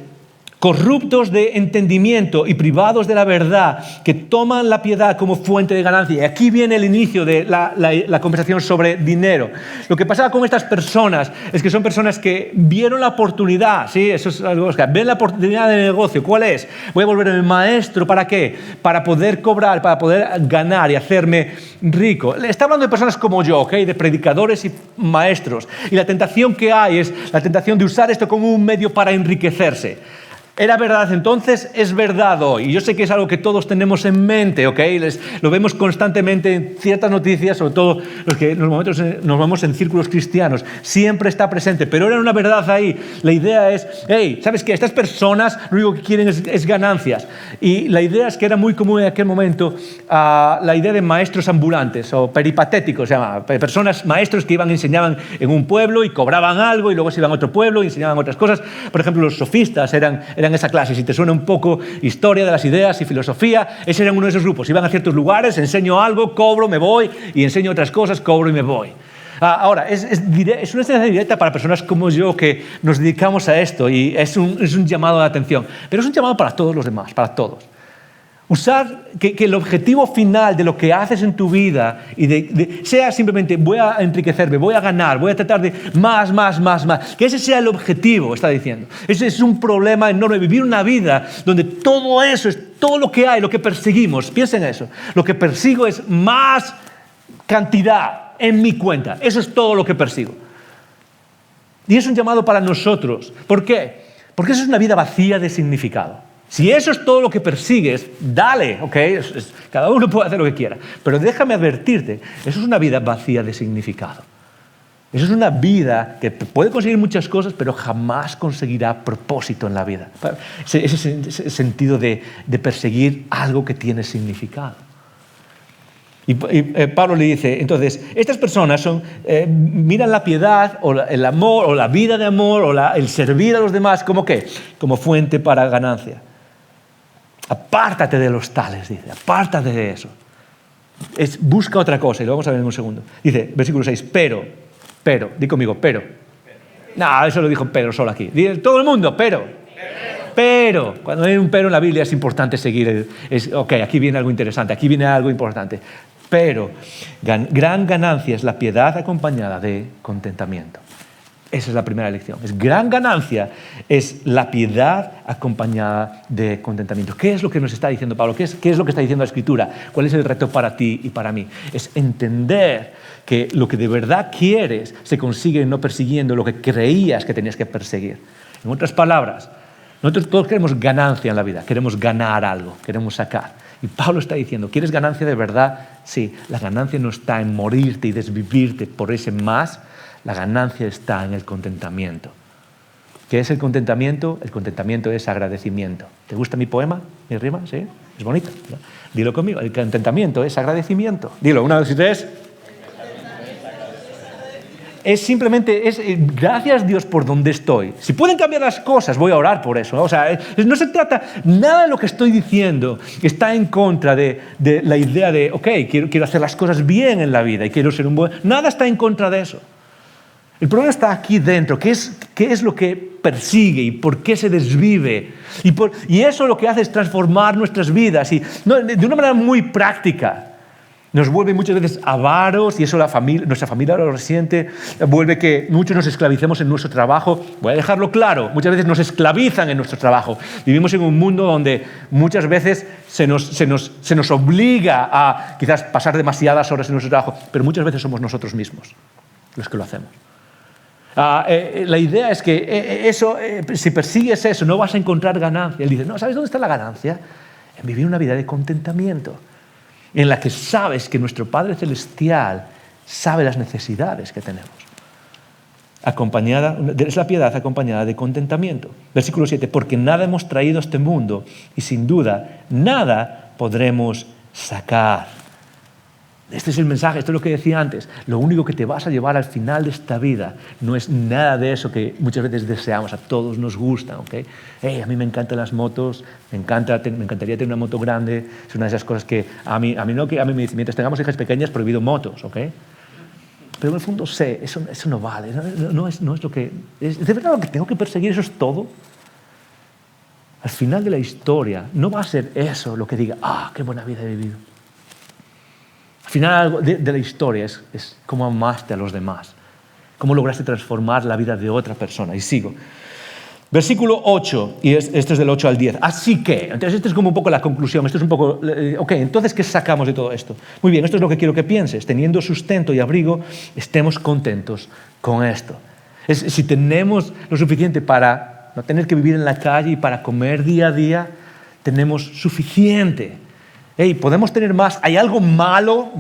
[SPEAKER 2] corruptos de entendimiento y privados de la verdad, que toman la piedad como fuente de ganancia. Y aquí viene el inicio de la conversación sobre dinero. Lo que pasaba con estas personas es que son personas que vieron la oportunidad, ¿sí? Eso es algo que ven la oportunidad de negocio. ¿Cuál es? Voy a volverme maestro, ¿para qué? Para poder cobrar, para poder ganar y hacerme rico. Está hablando de personas como yo, ¿okay? De predicadores y maestros. Y la tentación que hay es la tentación de usar esto como un medio para enriquecerse. Era verdad entonces, es verdad hoy. Y yo sé que es algo que todos tenemos en mente, ¿ok? Lo vemos constantemente en ciertas noticias, sobre todo los que nos movemos en círculos cristianos. Siempre está presente, pero era una verdad ahí. La idea es, hey, ¿sabes qué? Estas personas lo único que quieren es ganancias. Y la idea es que era muy común en aquel momento la idea de maestros ambulantes o peripatéticos, se llama. Personas, maestros que iban y enseñaban en un pueblo y cobraban algo y luego se iban a otro pueblo y enseñaban otras cosas. Por ejemplo, los sofistas eran esa clase. Si te suena un poco historia de las ideas y filosofía, ese era uno de esos grupos. Iban a ciertos lugares, enseño algo, cobro, me voy, y enseño otras cosas, cobro y me voy. Ahora, es una enseñanza directa para personas como yo que nos dedicamos a esto y es un llamado de atención. Pero es un llamado para todos los demás, para todos. Usar que el objetivo final de lo que haces en tu vida y sea simplemente voy a enriquecerme, voy a ganar, voy a tratar de más. Que ese sea el objetivo, está diciendo. Ese es un problema enorme, vivir una vida donde todo eso es todo lo que hay, lo que perseguimos. Piensen en eso. Lo que persigo es más cantidad en mi cuenta. Eso es todo lo que persigo. Y es un llamado para nosotros. ¿Por qué? Porque eso es una vida vacía de significado. Si eso es todo lo que persigues, dale, ¿ok? Cada uno puede hacer lo que quiera. Pero déjame advertirte, eso es una vida vacía de significado. Eso es una vida que puede conseguir muchas cosas, pero jamás conseguirá propósito en la vida. Ese sentido de perseguir algo que tiene significado. Y Pablo le dice, entonces, estas personas miran la piedad o el amor o la vida de amor o el servir a los demás como ¿qué? Como fuente para ganancia. Apártate de los tales, dice, apártate de eso. Busca otra cosa y lo vamos a ver en un segundo. Dice, versículo 6, pero, di conmigo, pero. No, eso lo dijo Pedro solo aquí. Dice todo el mundo, pero. Cuando hay un pero en la Biblia es importante seguir. Ok, aquí viene algo interesante, aquí viene algo importante. Pero, gran ganancia es la piedad acompañada de contentamiento. Esa es la primera lección. Gran ganancia es la piedad acompañada de contentamiento. ¿Qué es lo que nos está diciendo Pablo? ¿Qué es lo que está diciendo la Escritura? ¿Cuál es el reto para ti y para mí? Es entender que lo que de verdad quieres se consigue no persiguiendo lo que creías que tenías que perseguir. En otras palabras, nosotros todos queremos ganancia en la vida, queremos ganar algo, queremos sacar. Y Pablo está diciendo, ¿quieres ganancia de verdad? Sí, la ganancia no está en morirte y desvivirte por ese más. La ganancia está en el contentamiento. ¿Qué es el contentamiento? El contentamiento es agradecimiento. ¿Te gusta mi poema? ¿Mi rima? ¿Sí? Es bonito, ¿no? Dilo conmigo. El contentamiento es agradecimiento. Dilo, una, dos y tres. Es simplemente, gracias Dios por donde estoy. Si pueden cambiar las cosas, voy a orar por eso, ¿no? O sea, no se trata, nada de lo que estoy diciendo está en contra de la idea de, ok, quiero hacer las cosas bien en la vida y quiero ser un buen... Nada está en contra de eso. El problema está aquí dentro. ¿Qué es lo que persigue y por qué se desvive? Y eso lo que hace es transformar nuestras vidas y de una manera muy práctica. Nos vuelve muchas veces avaros y eso nuestra familia lo resiente. Vuelve que muchos nos esclavicemos en nuestro trabajo. Voy a dejarlo claro. Muchas veces nos esclavizan en nuestro trabajo. Vivimos en un mundo donde muchas veces se nos obliga a quizás pasar demasiadas horas en nuestro trabajo, pero muchas veces somos nosotros mismos los que lo hacemos. La idea es que si persigues eso, no vas a encontrar ganancia. Él dice, no, ¿sabes dónde está la ganancia? En vivir una vida de contentamiento, en la que sabes que nuestro Padre Celestial sabe las necesidades que tenemos. Es la piedad acompañada de contentamiento. Versículo 7, porque nada hemos traído a este mundo y sin duda nada podremos sacar. Este es el mensaje, esto es lo que decía antes. Lo único que te vas a llevar al final de esta vida no es nada de eso que muchas veces deseamos, a todos nos gusta, ¿ok? A mí me encantan las motos, me encantaría tener una moto grande, es una de esas cosas que a mí me dice, mientras tengamos hijas pequeñas, prohibido motos, ¿ok? Pero en el fondo sé, eso no vale, no es lo que... ¿Es de verdad lo que tengo que perseguir? ¿Eso es todo? Al final de la historia no va a ser eso lo que diga, qué buena vida he vivido. Al final de la historia es cómo amaste a los demás, cómo lograste transformar la vida de otra persona. Y sigo. Versículo 8, y esto es del 8 al 10. Así que, entonces esto es como un poco la conclusión, esto es un poco, ok, entonces ¿qué sacamos de todo esto? Muy bien, esto es lo que quiero que pienses. Teniendo sustento y abrigo, estemos contentos con esto. Si tenemos lo suficiente para no tener que vivir en la calle y para comer día a día tenemos suficiente. Hey, podemos tener más. ¿Hay algo malo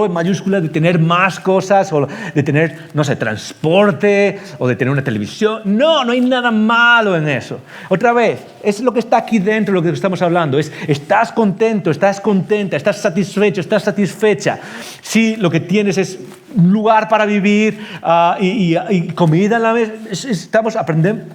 [SPEAKER 2] en mayúscula de tener más cosas o de tener, no sé, transporte o de tener una televisión? No hay nada malo en eso. Otra vez, es lo que está aquí dentro, lo que estamos hablando. Estás contento, estás contenta, estás satisfecho, estás satisfecha. Si lo que tienes es un lugar para vivir y comida en la mesa,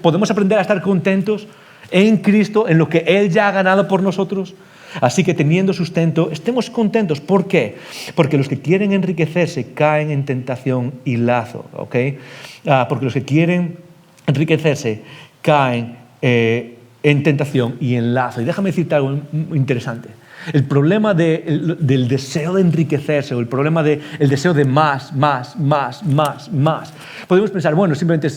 [SPEAKER 2] podemos aprender a estar contentos en Cristo, en lo que Él ya ha ganado por nosotros. Así que teniendo sustento, estemos contentos. ¿Por qué? Porque los que quieren enriquecerse caen en tentación y lazo. ¿Ok? Porque los que quieren enriquecerse caen en tentación y en lazo. Y déjame decirte algo interesante. El problema del deseo de enriquecerse o el problema del deseo de más. Podemos pensar, bueno, simplemente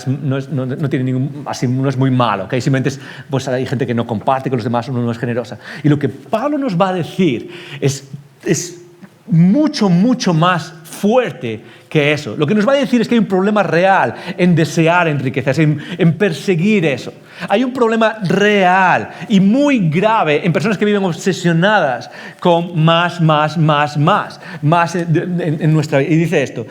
[SPEAKER 2] no tiene ningún, así no es muy malo, ¿okay? Simplemente pues hay gente que no comparte con los demás, uno no es generosa. Y lo que Pablo nos va a decir es mucho más fuerte que eso. Lo que nos va a decir es que hay un problema real en desear enriquecerse, en perseguir eso. Hay un problema real y muy grave en personas que viven obsesionadas con más en nuestra vida. Y dice esto,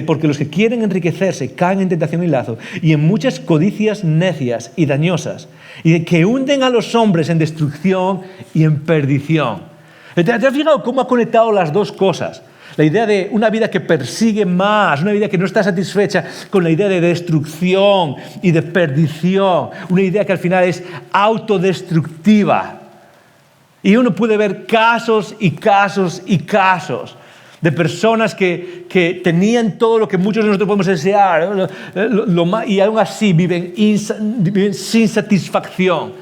[SPEAKER 2] porque los que quieren enriquecerse caen en tentación y lazo y en muchas codicias necias y dañosas y que hunden a los hombres en destrucción y en perdición. ¿Te has fijado cómo ha conectado las dos cosas? La idea de una vida que persigue más, una vida que no está satisfecha, con la idea de destrucción y de perdición, una idea que al final es autodestructiva. Y uno puede ver casos de personas que tenían todo lo que muchos de nosotros podemos desear, y aún así viven sin satisfacción.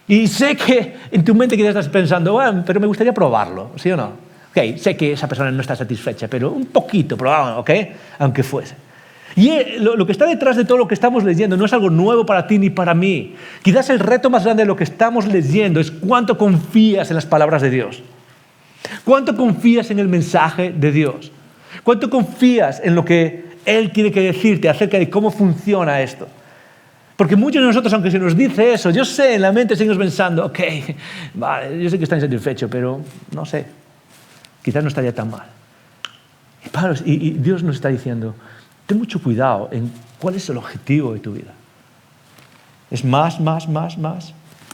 [SPEAKER 2] Y sé que en tu mente quizás estás pensando, bueno, pero me gustaría probarlo, ¿sí o no? Okay, sé que esa persona no está satisfecha, pero un poquito, probamos, ¿okay? Aunque fuese. Y lo que está detrás de todo lo que estamos leyendo no es algo nuevo para ti ni para mí. Quizás el reto más grande de lo que estamos leyendo es cuánto confías en las palabras de Dios. Cuánto confías en el mensaje de Dios. Cuánto confías en lo que Él tiene que decirte acerca de cómo funciona esto. Porque muchos de nosotros, aunque se nos dice eso, yo sé, en la mente seguimos pensando, ok, vale, yo sé que está insatisfecho, pero no sé. Quizás no estaría tan mal. Y Dios nos está diciendo, ten mucho cuidado en cuál es el objetivo de tu vida. Es más.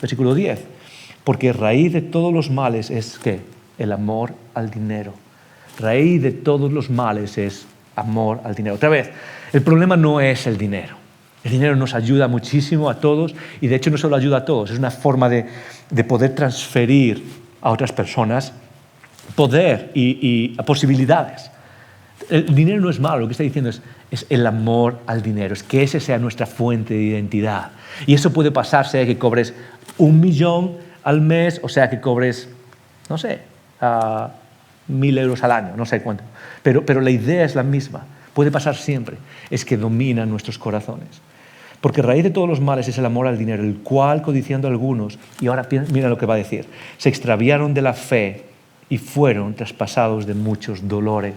[SPEAKER 2] Versículo 10. Porque raíz de todos los males es, ¿qué? El amor al dinero. Raíz de todos los males es amor al dinero. Otra vez, el problema no es el dinero. El dinero nos ayuda muchísimo a todos y de hecho no solo ayuda a todos, es una forma de poder transferir a otras personas poder y posibilidades. El dinero no es malo, lo que está diciendo es el amor al dinero, es que ese sea nuestra fuente de identidad. Y eso puede pasar, sea que cobres 1 millón al mes, o sea que cobres, no sé, 1.000 euros al año, no sé cuánto. Pero la idea es la misma, puede pasar siempre, es que domina nuestros corazones. Porque raíz de todos los males es el amor al dinero, el cual, codiciando algunos, y ahora mira lo que va a decir, se extraviaron de la fe y fueron traspasados de muchos dolores.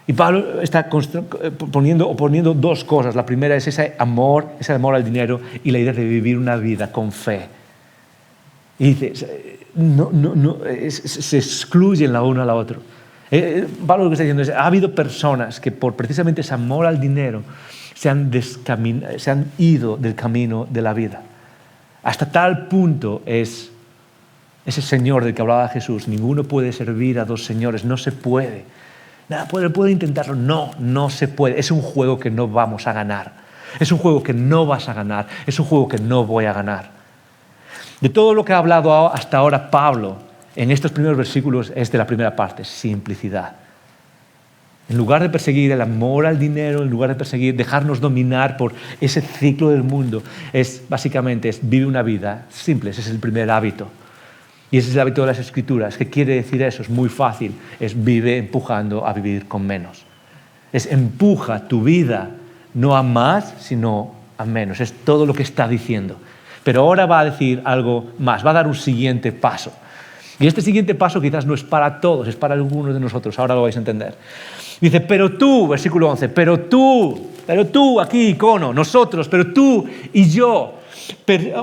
[SPEAKER 2] Y Pablo está poniendo dos cosas. La primera es ese amor al dinero y la idea de vivir una vida con fe. Y dice, se excluyen la una a la otra. Pablo lo que está diciendo es, ha habido personas que por precisamente ese amor al dinero se han ido del camino de la vida. Hasta tal punto es ese Señor del que hablaba Jesús. Ninguno puede servir a dos señores, no se puede. Nada, puede intentarlo. No se puede. Es un juego que no vamos a ganar. Es un juego que no vas a ganar. Es un juego que no voy a ganar. De todo lo que ha hablado hasta ahora Pablo en estos primeros versículos es de la primera parte, simplicidad. En lugar de perseguir el amor al dinero, en lugar de dejarnos dominar por ese ciclo del mundo, básicamente vive una vida simple. Ese es el primer hábito. Y ese es el hábito de las Escrituras. ¿Qué quiere decir eso? Es muy fácil. Vive empujando a vivir con menos. Empuja tu vida no a más, sino a menos. Es todo lo que está diciendo. Pero ahora va a decir algo más. Va a dar un siguiente paso. Y este siguiente paso quizás no es para todos, es para algunos de nosotros. Ahora lo vais a entender. Dice, pero tú, versículo 11, pero tú, aquí, icono, nosotros, pero tú y yo,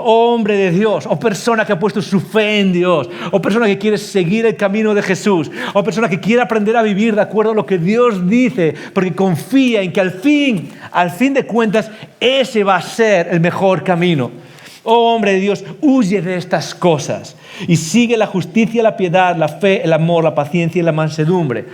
[SPEAKER 2] hombre de Dios, o persona que ha puesto su fe en Dios, o persona que quiere seguir el camino de Jesús, o persona que quiere aprender a vivir de acuerdo a lo que Dios dice, porque confía en que al fin de cuentas, ese va a ser el mejor camino. Oh hombre de Dios, huye de estas cosas y sigue la justicia, la piedad, la fe, el amor, la paciencia y la mansedumbre.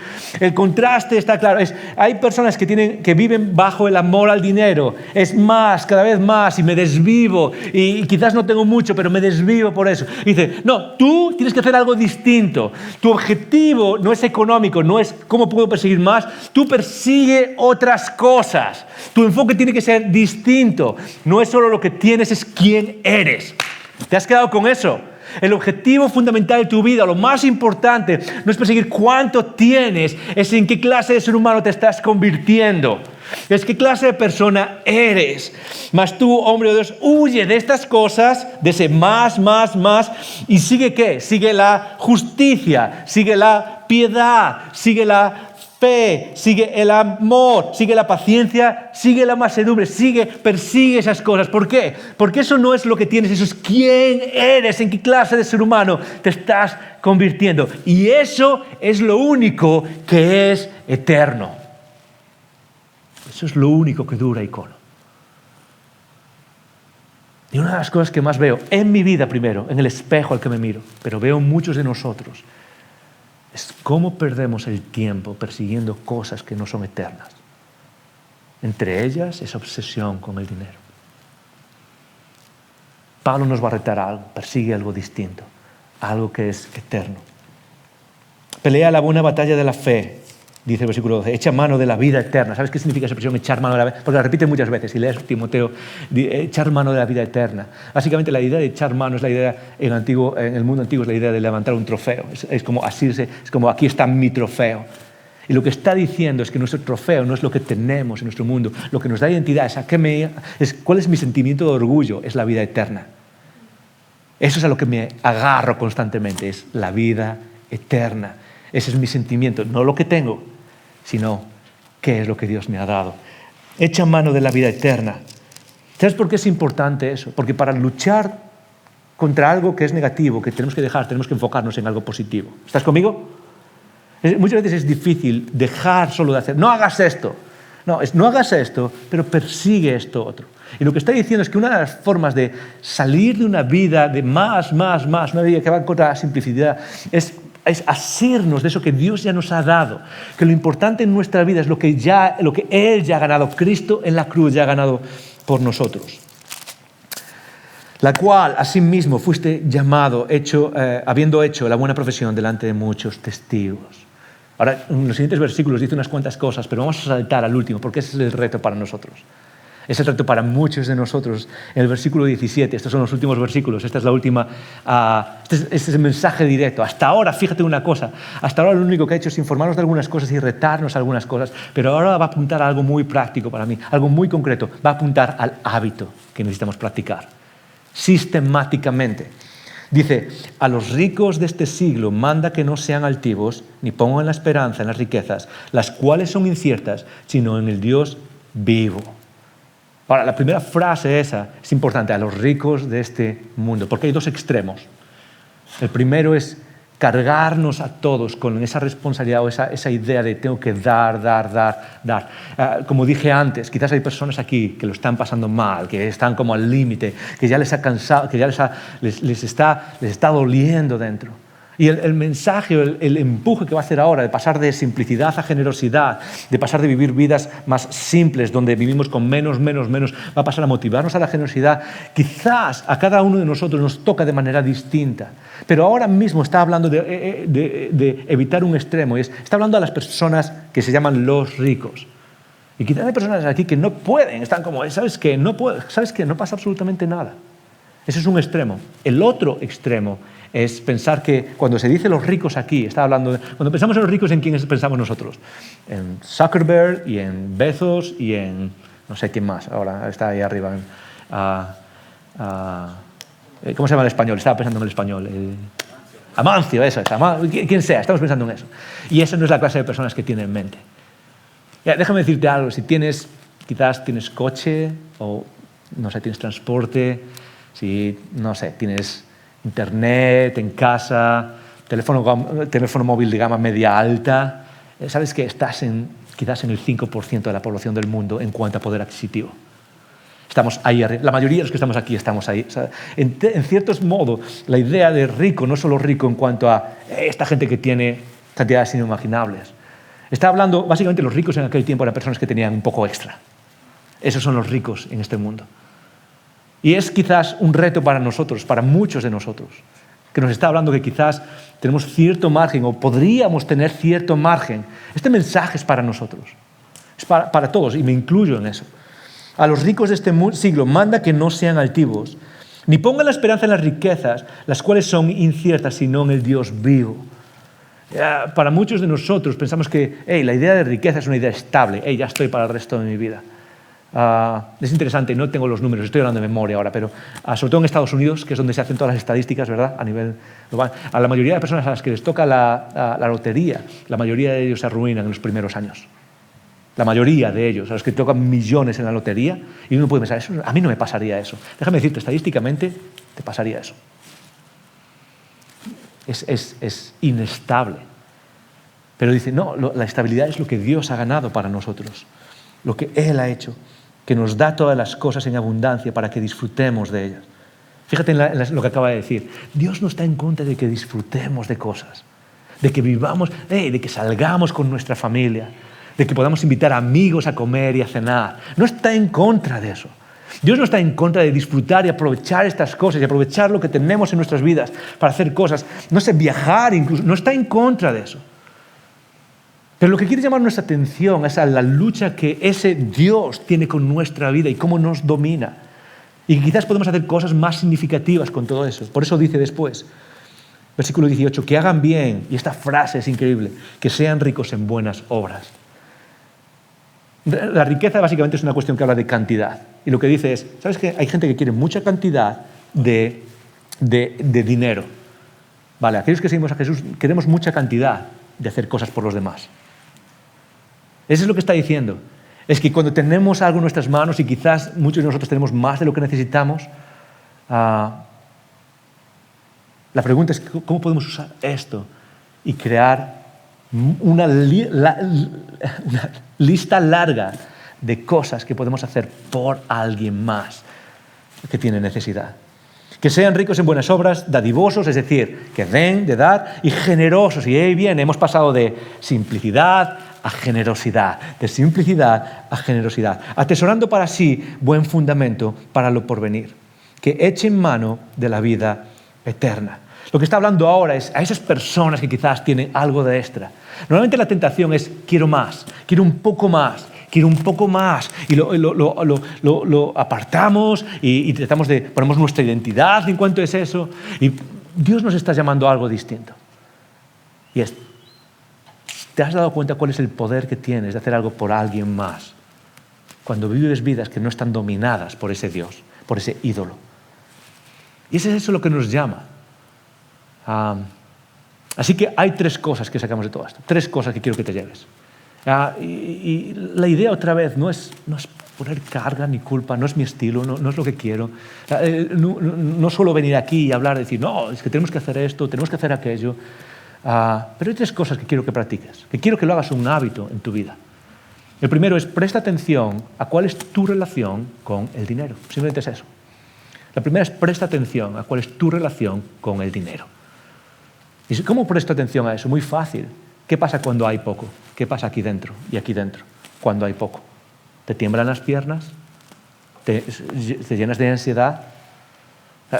[SPEAKER 2] El contraste está claro. Hay personas que viven bajo el amor al dinero. Es más, cada vez más, y me desvivo. Y quizás no tengo mucho, pero me desvivo por eso. Y dice, no, tú tienes que hacer algo distinto. Tu objetivo no es económico, no es cómo puedo perseguir más. Tú persigue otras cosas. Tu enfoque tiene que ser distinto. No es solo lo que tienes, es quién eres. ¿Te has quedado con eso? El objetivo fundamental de tu vida, lo más importante, no es perseguir cuánto tienes, es en qué clase de ser humano te estás convirtiendo. Es qué clase de persona eres. Mas tú, hombre de Dios, huye de estas cosas, de ese más, y sigue ¿qué? Sigue la justicia, sigue la piedad, sigue la fe, sigue el amor, sigue la paciencia, sigue la mansedumbre, persigue esas cosas. ¿Por qué? Porque eso no es lo que tienes, eso es quién eres, en qué clase de ser humano te estás convirtiendo. Y eso es lo único que es eterno. Eso es lo único que dura, icono. Y una de las cosas que más veo en mi vida primero, en el espejo al que me miro, pero veo muchos de nosotros, es cómo perdemos el tiempo persiguiendo cosas que no son eternas. Entre ellas, esa obsesión con el dinero. Pablo nos va a retar a algo, persigue algo distinto, algo que es eterno. Pelea la buena batalla de la fe, dice el versículo 12, echa mano de la vida eterna. ¿Sabes qué significa esa expresión, echar mano de la vida? Porque la repite muchas veces, si lees Timoteo, echar mano de la vida eterna. Básicamente la idea de echar mano es la idea, en el mundo antiguo es la idea de levantar un trofeo. Es como asirse, es como aquí está mi trofeo. Y lo que está diciendo es que nuestro trofeo no es lo que tenemos en nuestro mundo, lo que nos da identidad es cuál es mi sentimiento de orgullo, es la vida eterna. Eso es a lo que me agarro constantemente, es la vida eterna. Ese es mi sentimiento, no lo que tengo, sino qué es lo que Dios me ha dado. Echa mano de la vida eterna. ¿Sabes por qué es importante eso? Porque para luchar contra algo que es negativo, que tenemos que dejar, tenemos que enfocarnos en algo positivo. ¿Estás conmigo? Muchas veces es difícil dejar solo de hacer. No hagas esto. No hagas esto, pero persigue esto otro. Y lo que está diciendo es que una de las formas de salir de una vida de más, una vida que va contra la simplicidad, es asirnos de eso que Dios ya nos ha dado. Que lo importante en nuestra vida es lo que Él ya ha ganado. Cristo en la cruz ya ha ganado por nosotros. La cual, asimismo, fuiste llamado, habiendo hecho la buena profesión delante de muchos testigos. Ahora, en los siguientes versículos dice unas cuantas cosas, pero vamos a saltar al último, porque ese es el reto para nosotros. Es el reto para muchos de nosotros. En el versículo 17, estos son los últimos versículos, esta es la última, este es el mensaje directo. Hasta ahora, fíjate una cosa, hasta ahora lo único que ha hecho es informarnos de algunas cosas y retarnos algunas cosas, pero ahora va a apuntar a algo muy práctico para mí, algo muy concreto, va a apuntar al hábito que necesitamos practicar, sistemáticamente. Dice, a los ricos de este siglo manda que no sean altivos, ni pongan la esperanza en las riquezas, las cuales son inciertas, sino en el Dios vivo. Ahora, la primera frase esa es importante, a los ricos de este mundo, porque hay dos extremos. El primero es cargarnos a todos con esa responsabilidad o esa idea de tengo que dar. Como dije antes, quizás hay personas aquí que lo están pasando mal, que están como al límite, que ya les ha cansado, que ya les está doliendo dentro. Y el mensaje, el empuje que va a hacer ahora de pasar de simplicidad a generosidad, de pasar de vivir vidas más simples, donde vivimos con menos, va a pasar a motivarnos a la generosidad. Quizás a cada uno de nosotros nos toca de manera distinta. Pero ahora mismo está hablando de evitar un extremo. Está hablando a las personas que se llaman los ricos. Y quizás hay personas aquí que no pueden, están como, ¿sabes qué? No pasa absolutamente nada. Ese es un extremo. El otro extremo es pensar que cuando se dice los ricos aquí, cuando pensamos en los ricos, ¿en quiénes pensamos nosotros? En Zuckerberg y en Bezos y en no sé quién más, ahora está ahí arriba. ¿Cómo se llama el español? Estaba pensando en el español. Amancio, eso es, quien sea, estamos pensando en eso. Y esa no es la clase de personas que tienen en mente. Ya, déjame decirte algo, si quizás tienes coche o, no sé, tienes transporte, si, no sé, tienes internet en casa, teléfono móvil de gama media alta, sabes que estás quizás en el 5% de la población del mundo en cuanto a poder adquisitivo. Estamos ahí arriba. La mayoría de los que estamos aquí estamos ahí. O sea, en cierto modo, la idea de rico no solo rico en cuanto a esta gente que tiene cantidades inimaginables. Está hablando, básicamente, los ricos en aquel tiempo eran personas que tenían un poco extra. Esos son los ricos en este mundo. Y es quizás un reto para nosotros, para muchos de nosotros, que nos está hablando que quizás tenemos cierto margen o podríamos tener cierto margen. Este mensaje es para nosotros, es para todos, y me incluyo en eso. A los ricos de este siglo manda que no sean altivos, ni pongan la esperanza en las riquezas, las cuales son inciertas, sino en el Dios vivo. Para muchos de nosotros pensamos que la idea de riqueza es una idea estable, ya estoy para el resto de mi vida. Es interesante, no tengo los números, estoy hablando de memoria ahora, pero sobre todo en Estados Unidos, que es donde se hacen todas las estadísticas, ¿verdad? A nivel global, a la mayoría de personas a las que les toca la lotería, la mayoría de ellos se arruinan en los primeros años. La mayoría de ellos, a los que tocan millones en la lotería, y uno puede pensar, a mí no me pasaría eso. Déjame decirte, estadísticamente te pasaría eso. Es inestable. Pero dice, no, la estabilidad es lo que Dios ha ganado para nosotros, lo que Él ha hecho, que nos da todas las cosas en abundancia para que disfrutemos de ellas. Fíjate en lo que acaba de decir. Dios no está en contra de que disfrutemos de cosas, de que vivamos, de que salgamos con nuestra familia, de que podamos invitar amigos a comer y a cenar. No está en contra de eso. Dios no está en contra de disfrutar y aprovechar estas cosas y aprovechar lo que tenemos en nuestras vidas para hacer cosas, no sé, viajar incluso, no está en contra de eso. Pero lo que quiere llamar nuestra atención es a la lucha que ese Dios tiene con nuestra vida y cómo nos domina. Y quizás podemos hacer cosas más significativas con todo eso. Por eso dice después, versículo 18, que hagan bien, y esta frase es increíble, que sean ricos en buenas obras. La riqueza básicamente es una cuestión que habla de cantidad. Y lo que dice es, ¿sabes qué? Hay gente que quiere mucha cantidad de dinero. Vale, aquellos que seguimos a Jesús queremos mucha cantidad de hacer cosas por los demás. Eso es lo que está diciendo. Es que cuando tenemos algo en nuestras manos y quizás muchos de nosotros tenemos más de lo que necesitamos, la pregunta es ¿cómo podemos usar esto y crear una lista larga de cosas que podemos hacer por alguien más que tiene necesidad? Que sean ricos en buenas obras, dadivosos, es decir, que den, de dar, y generosos. Y ahí viene, hemos pasado de simplicidad a generosidad, de simplicidad a generosidad, atesorando para sí buen fundamento para lo porvenir, que echen mano de la vida eterna. Lo que está hablando ahora es a esas personas que quizás tienen algo de extra. Normalmente la tentación es, quiero más, quiero un poco más, quiero un poco más, y lo apartamos y tratamos de, ponemos nuestra identidad en cuanto es eso, y Dios nos está llamando a algo distinto. Y es, ¿te has dado cuenta cuál es el poder que tienes de hacer algo por alguien más? Cuando vives vidas que no están dominadas por ese Dios, por ese ídolo. Y es eso lo que nos llama. Así que hay tres cosas que sacamos de todo esto, tres cosas que quiero que te lleves. Y la idea otra vez no es poner carga ni culpa, no es mi estilo, no es lo que quiero. No suelo venir aquí y hablar, decir, no, es que tenemos que hacer esto, tenemos que hacer aquello. Pero hay tres cosas que quiero que practiques, que quiero que lo hagas un hábito en tu vida. El primero es presta atención a cuál es tu relación con el dinero. Simplemente es eso. La primera es presta atención a cuál es tu relación con el dinero. ¿Y cómo presto atención a eso? Muy fácil. ¿Qué pasa cuando hay poco? ¿Qué pasa aquí dentro y aquí dentro cuando hay poco? ¿Te tiemblan las piernas? ¿Te llenas de ansiedad?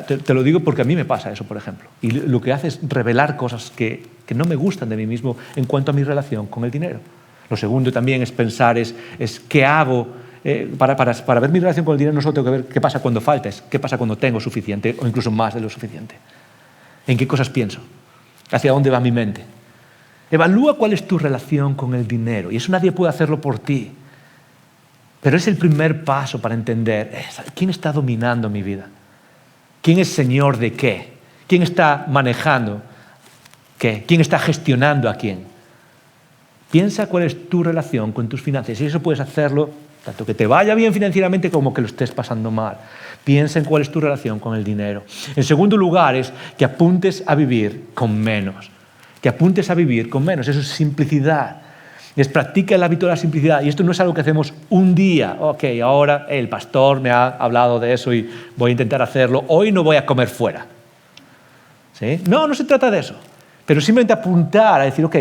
[SPEAKER 2] Te lo digo porque a mí me pasa eso, por ejemplo. Y lo que hace es revelar cosas que no me gustan de mí mismo en cuanto a mi relación con el dinero. Lo segundo también es pensar, es ¿qué hago? Para ver mi relación con el dinero no solo tengo que ver qué pasa cuando falta, es qué pasa cuando tengo suficiente o incluso más de lo suficiente. ¿En qué cosas pienso? ¿Hacia dónde va mi mente? Evalúa cuál es tu relación con el dinero. Y eso nadie puede hacerlo por ti. Pero es el primer paso para entender quién está dominando mi vida. ¿Quién es señor de qué? ¿Quién está manejando ¿Qué? ¿Quién está gestionando a quién? Piensa cuál es tu relación con tus finanzas. Y eso puedes hacerlo tanto que te vaya bien financieramente como que lo estés pasando mal. Piensa en cuál es tu relación con el dinero. En segundo lugar es que apuntes a vivir con menos. Que apuntes a vivir con menos. Eso es simplicidad. Practica el hábito de la simplicidad. Y esto no es algo que hacemos un día. Ok, ahora el pastor me ha hablado de eso y voy a intentar hacerlo. Hoy no voy a comer fuera. ¿Sí? No se trata de eso. Pero simplemente apuntar a decir, ok,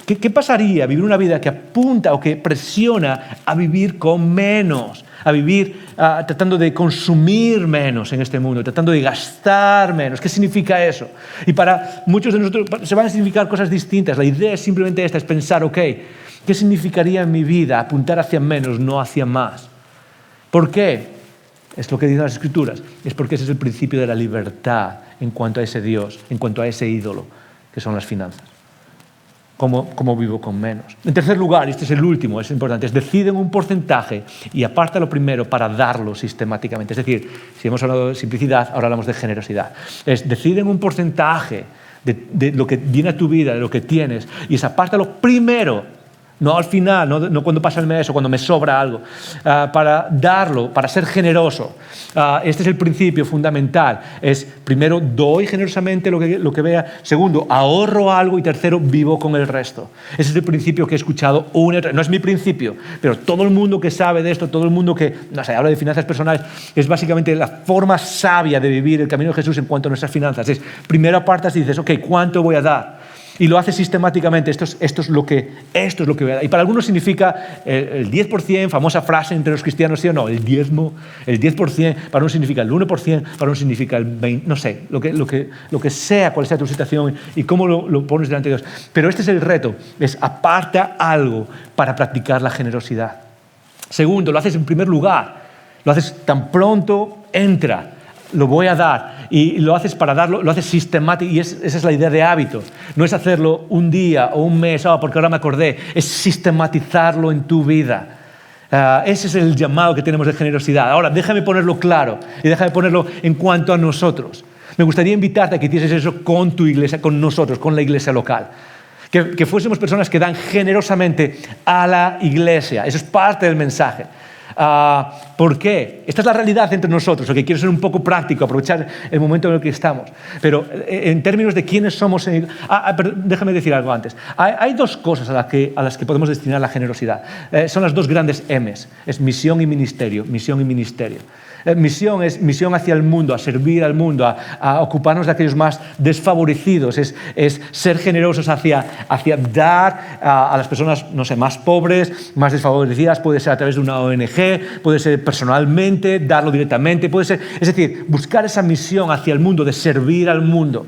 [SPEAKER 2] ¿qué pasaría vivir una vida que apunta o que presiona a vivir con menos? A vivir tratando de consumir menos en este mundo, tratando de gastar menos. ¿Qué significa eso? Y para muchos de nosotros se van a significar cosas distintas. La idea es simplemente esta, es pensar, ok, ¿qué significaría en mi vida apuntar hacia menos, no hacia más? ¿Por qué? Es lo que dicen las Escrituras. Es porque ese es el principio de la libertad en cuanto a ese Dios, en cuanto a ese ídolo, que son las finanzas. ¿Cómo vivo con menos? En tercer lugar, y este es el último, es importante, es deciden un porcentaje y apártalo primero para darlo sistemáticamente. Es decir, si hemos hablado de simplicidad, ahora hablamos de generosidad. Deciden un porcentaje de lo que viene a tu vida, de lo que tienes, y apártalo primero. No al final, no cuando pasa el mes o cuando me sobra algo, para darlo, para ser generoso. Este es el principio fundamental. Es primero, doy generosamente lo que vea. Segundo, ahorro algo. Y tercero, vivo con el resto. Ese es el principio que he escuchado una y otra. No es mi principio, pero todo el mundo que sabe de esto, todo el mundo que habla de finanzas personales, es básicamente la forma sabia de vivir el camino de Jesús en cuanto a nuestras finanzas. Es primero apartas y dices, ok, ¿cuánto voy a dar? Y lo hace sistemáticamente. Esto es lo que voy a dar. Y para algunos significa el 10%, famosa frase entre los cristianos, ¿sí o no? El diezmo, el 10%, para unos significa el 1%, para unos significa el 20%, no sé, lo que sea, cuál sea tu situación y cómo lo pones delante de Dios. Pero este es el reto, es aparta algo para practicar la generosidad. Segundo, lo haces en primer lugar, lo haces tan pronto entra. Lo voy a dar y lo haces para darlo, lo haces sistemático y esa es la idea de hábito. No es hacerlo un día o un mes, porque ahora me acordé, es sistematizarlo en tu vida. Ese es el llamado que tenemos de generosidad. Ahora, déjame ponerlo claro y déjame ponerlo en cuanto a nosotros. Me gustaría invitarte a que hicieses eso con tu iglesia, con nosotros, con la iglesia local. Que fuésemos personas que dan generosamente a la iglesia. Eso es parte del mensaje. ¿Por qué? Esta es la realidad entre nosotros. Que quiero ser un poco práctico, aprovechar el momento en el que estamos. Pero en términos de quiénes somos... pero déjame decir algo antes. Hay dos cosas a las que podemos destinar la generosidad. Son las dos grandes M's. Es misión y ministerio. Misión y ministerio. Misión es misión hacia el mundo, a servir al mundo, a ocuparnos de aquellos más desfavorecidos, es ser generosos hacia dar a las personas, más pobres, más desfavorecidas. Puede ser a través de una ONG, puede ser personalmente, darlo directamente, puede ser, es decir, buscar esa misión hacia el mundo, de servir al mundo.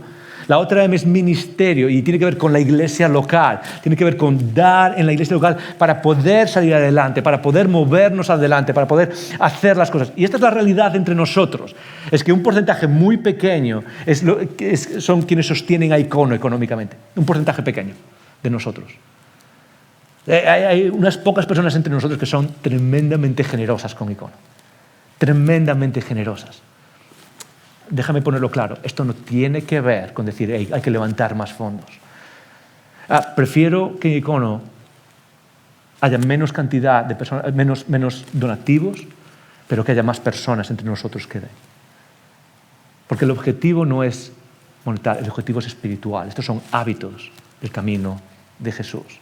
[SPEAKER 2] La otra M es ministerio y tiene que ver con la iglesia local, tiene que ver con dar en la iglesia local para poder salir adelante, para poder movernos adelante, para poder hacer las cosas. Y esta es la realidad entre nosotros, es que un porcentaje muy pequeño son quienes sostienen a Icono económicamente, un porcentaje pequeño de nosotros. Hay unas pocas personas entre nosotros que son tremendamente generosas con Icono, tremendamente generosas. Déjame ponerlo claro, esto no tiene que ver con decir, hey, hay que levantar más fondos. Prefiero que en Icono haya menos cantidad de personas, menos donativos, pero que haya más personas entre nosotros que den. Porque el objetivo no es monetario, el objetivo es espiritual. Estos son hábitos del camino de Jesús.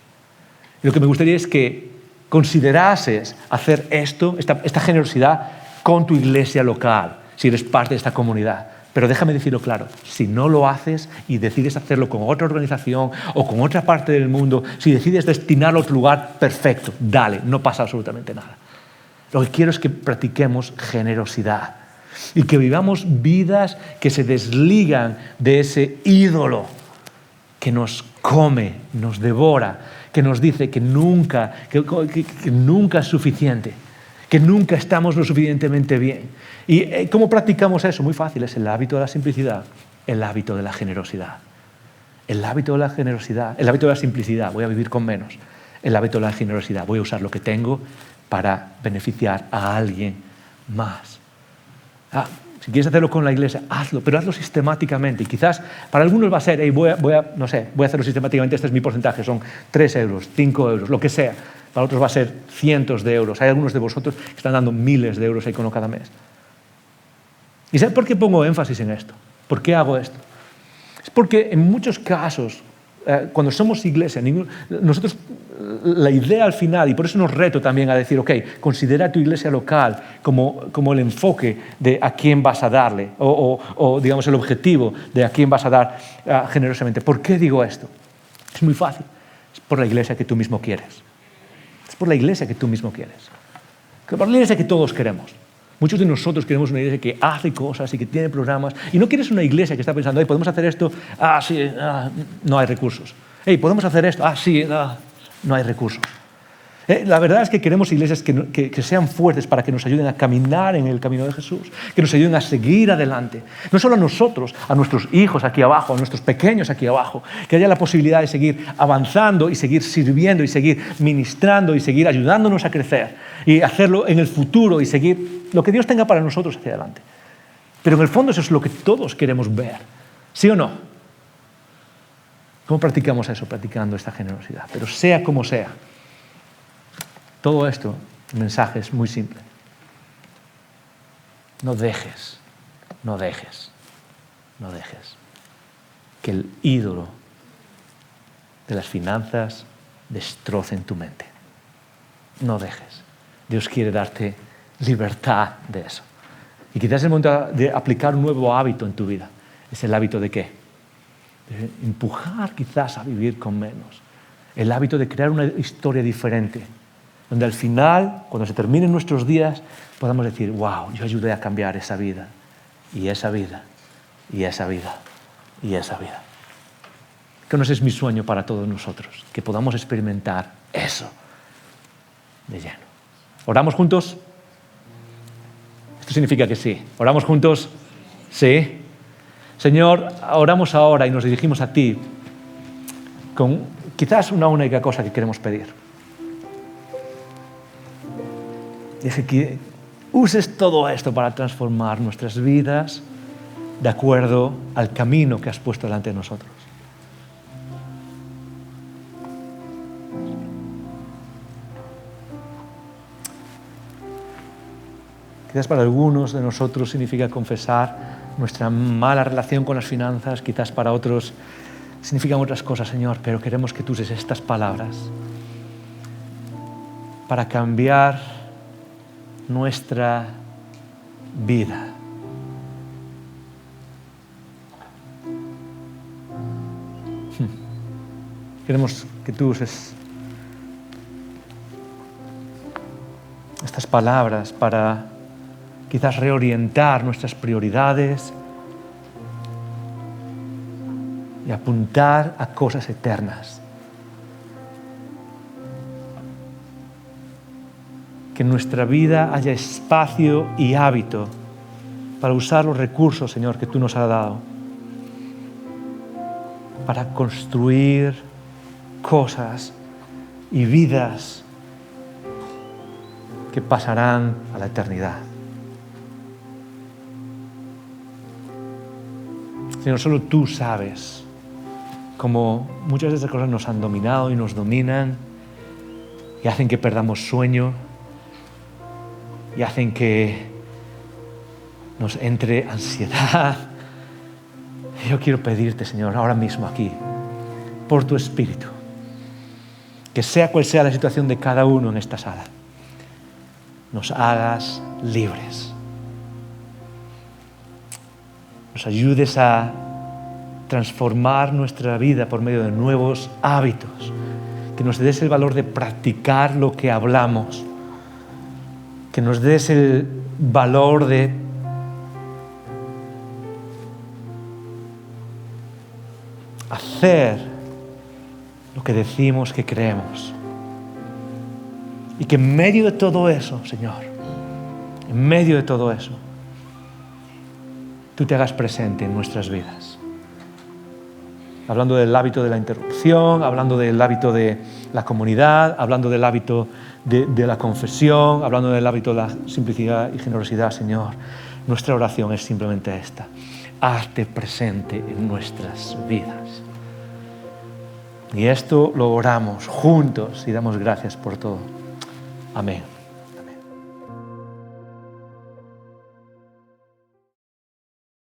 [SPEAKER 2] Y lo que me gustaría es que considerases hacer esta generosidad con tu iglesia local, si eres parte de esta comunidad. Pero déjame decirlo claro, si no lo haces y decides hacerlo con otra organización o con otra parte del mundo, si decides destinarlo a otro lugar, perfecto, dale, no pasa absolutamente nada. Lo que quiero es que practiquemos generosidad y que vivamos vidas que se desligan de ese ídolo que nos come, nos devora, que nos dice que nunca es suficiente, que nunca estamos lo suficientemente bien. ¿Y cómo practicamos eso? Muy fácil, es el hábito de la simplicidad, el hábito de la generosidad. El hábito de la generosidad, el hábito de la simplicidad, voy a vivir con menos. El hábito de la generosidad, voy a usar lo que tengo para beneficiar a alguien más. Si quieres hacerlo con la iglesia, hazlo, pero hazlo sistemáticamente. Y quizás para algunos va a ser, voy a hacerlo sistemáticamente, este es mi porcentaje, son 3 euros, 5 euros, lo que sea. Para otros va a ser cientos de euros. Hay algunos de vosotros que están dando miles de euros a Icono cada mes. ¿Y sabes por qué pongo énfasis en esto? ¿Por qué hago esto? Es porque en muchos casos, cuando somos iglesia, nosotros, la idea al final, y por eso nos reto también a decir, ok, considera tu iglesia local como el enfoque de a quién vas a darle, o digamos el objetivo de a quién vas a dar generosamente. ¿Por qué digo esto? Es muy fácil. Es por la iglesia que tú mismo quieres. Es por la iglesia que tú mismo quieres. Por la iglesia que todos queremos. Muchos de nosotros queremos una iglesia que hace cosas y que tiene programas. Y no quieres una iglesia que está pensando, ¿podemos hacer esto? Sí, no hay recursos. ¿Podemos hacer esto? Sí, no hay recursos. La verdad es que queremos iglesias que sean fuertes para que nos ayuden a caminar en el camino de Jesús, que nos ayuden a seguir adelante. No solo a nosotros, a nuestros hijos aquí abajo, a nuestros pequeños aquí abajo, que haya la posibilidad de seguir avanzando y seguir sirviendo y seguir ministrando y seguir ayudándonos a crecer y hacerlo en el futuro y seguir lo que Dios tenga para nosotros hacia adelante. Pero en el fondo eso es lo que todos queremos ver. ¿Sí o no? ¿Cómo practicamos eso? Practicando esta generosidad. Pero sea como sea, todo esto, el mensaje es muy simple. No dejes que el ídolo de las finanzas destrocen tu mente. No dejes. Dios quiere darte libertad de eso. Y quizás es el momento de aplicar un nuevo hábito en tu vida. ¿Es el hábito de qué? De empujar quizás a vivir con menos. El hábito de crear una historia diferente, donde al final, cuando se terminen nuestros días, podamos decir, wow, yo ayudé a cambiar esa vida, y esa vida, y esa vida, y esa vida. Que no es mi sueño para todos nosotros, que podamos experimentar eso de lleno. ¿Oramos juntos? Esto significa que sí. ¿Oramos juntos? Sí. Señor, oramos ahora y nos dirigimos a ti con quizás una única cosa que queremos pedir. Deje que uses todo esto para transformar nuestras vidas de acuerdo al camino que has puesto delante de nosotros. Quizás para algunos de nosotros significa confesar nuestra mala relación con las finanzas, quizás para otros significan otras cosas, Señor, pero queremos que tú uses estas palabras para cambiar nuestra vida. Queremos que tú uses estas palabras para quizás reorientar nuestras prioridades y apuntar a cosas eternas. Que en nuestra vida haya espacio y hábito para usar los recursos, Señor, que tú nos has dado, para construir cosas y vidas que pasarán a la eternidad. Señor, solo tú sabes cómo muchas de esas cosas nos han dominado y nos dominan y hacen que perdamos sueño y hacen que nos entre ansiedad. Yo quiero pedirte, Señor, ahora mismo aquí, por tu Espíritu, que sea cual sea la situación de cada uno en esta sala, nos hagas libres. Nos ayudes a transformar nuestra vida por medio de nuevos hábitos, que nos des el valor de practicar lo que hablamos, que nos des el valor de hacer lo que decimos que creemos. Y que en medio de todo eso, Señor, en medio de todo eso, tú te hagas presente en nuestras vidas. Hablando del hábito de la interrupción, hablando del hábito de la comunidad, hablando del hábito de la confesión, hablando del hábito de la simplicidad y generosidad, Señor. nuestra oración es simplemente esta: hazte presente en nuestras vidas. Y esto lo oramos juntos y damos gracias por todo. Amén.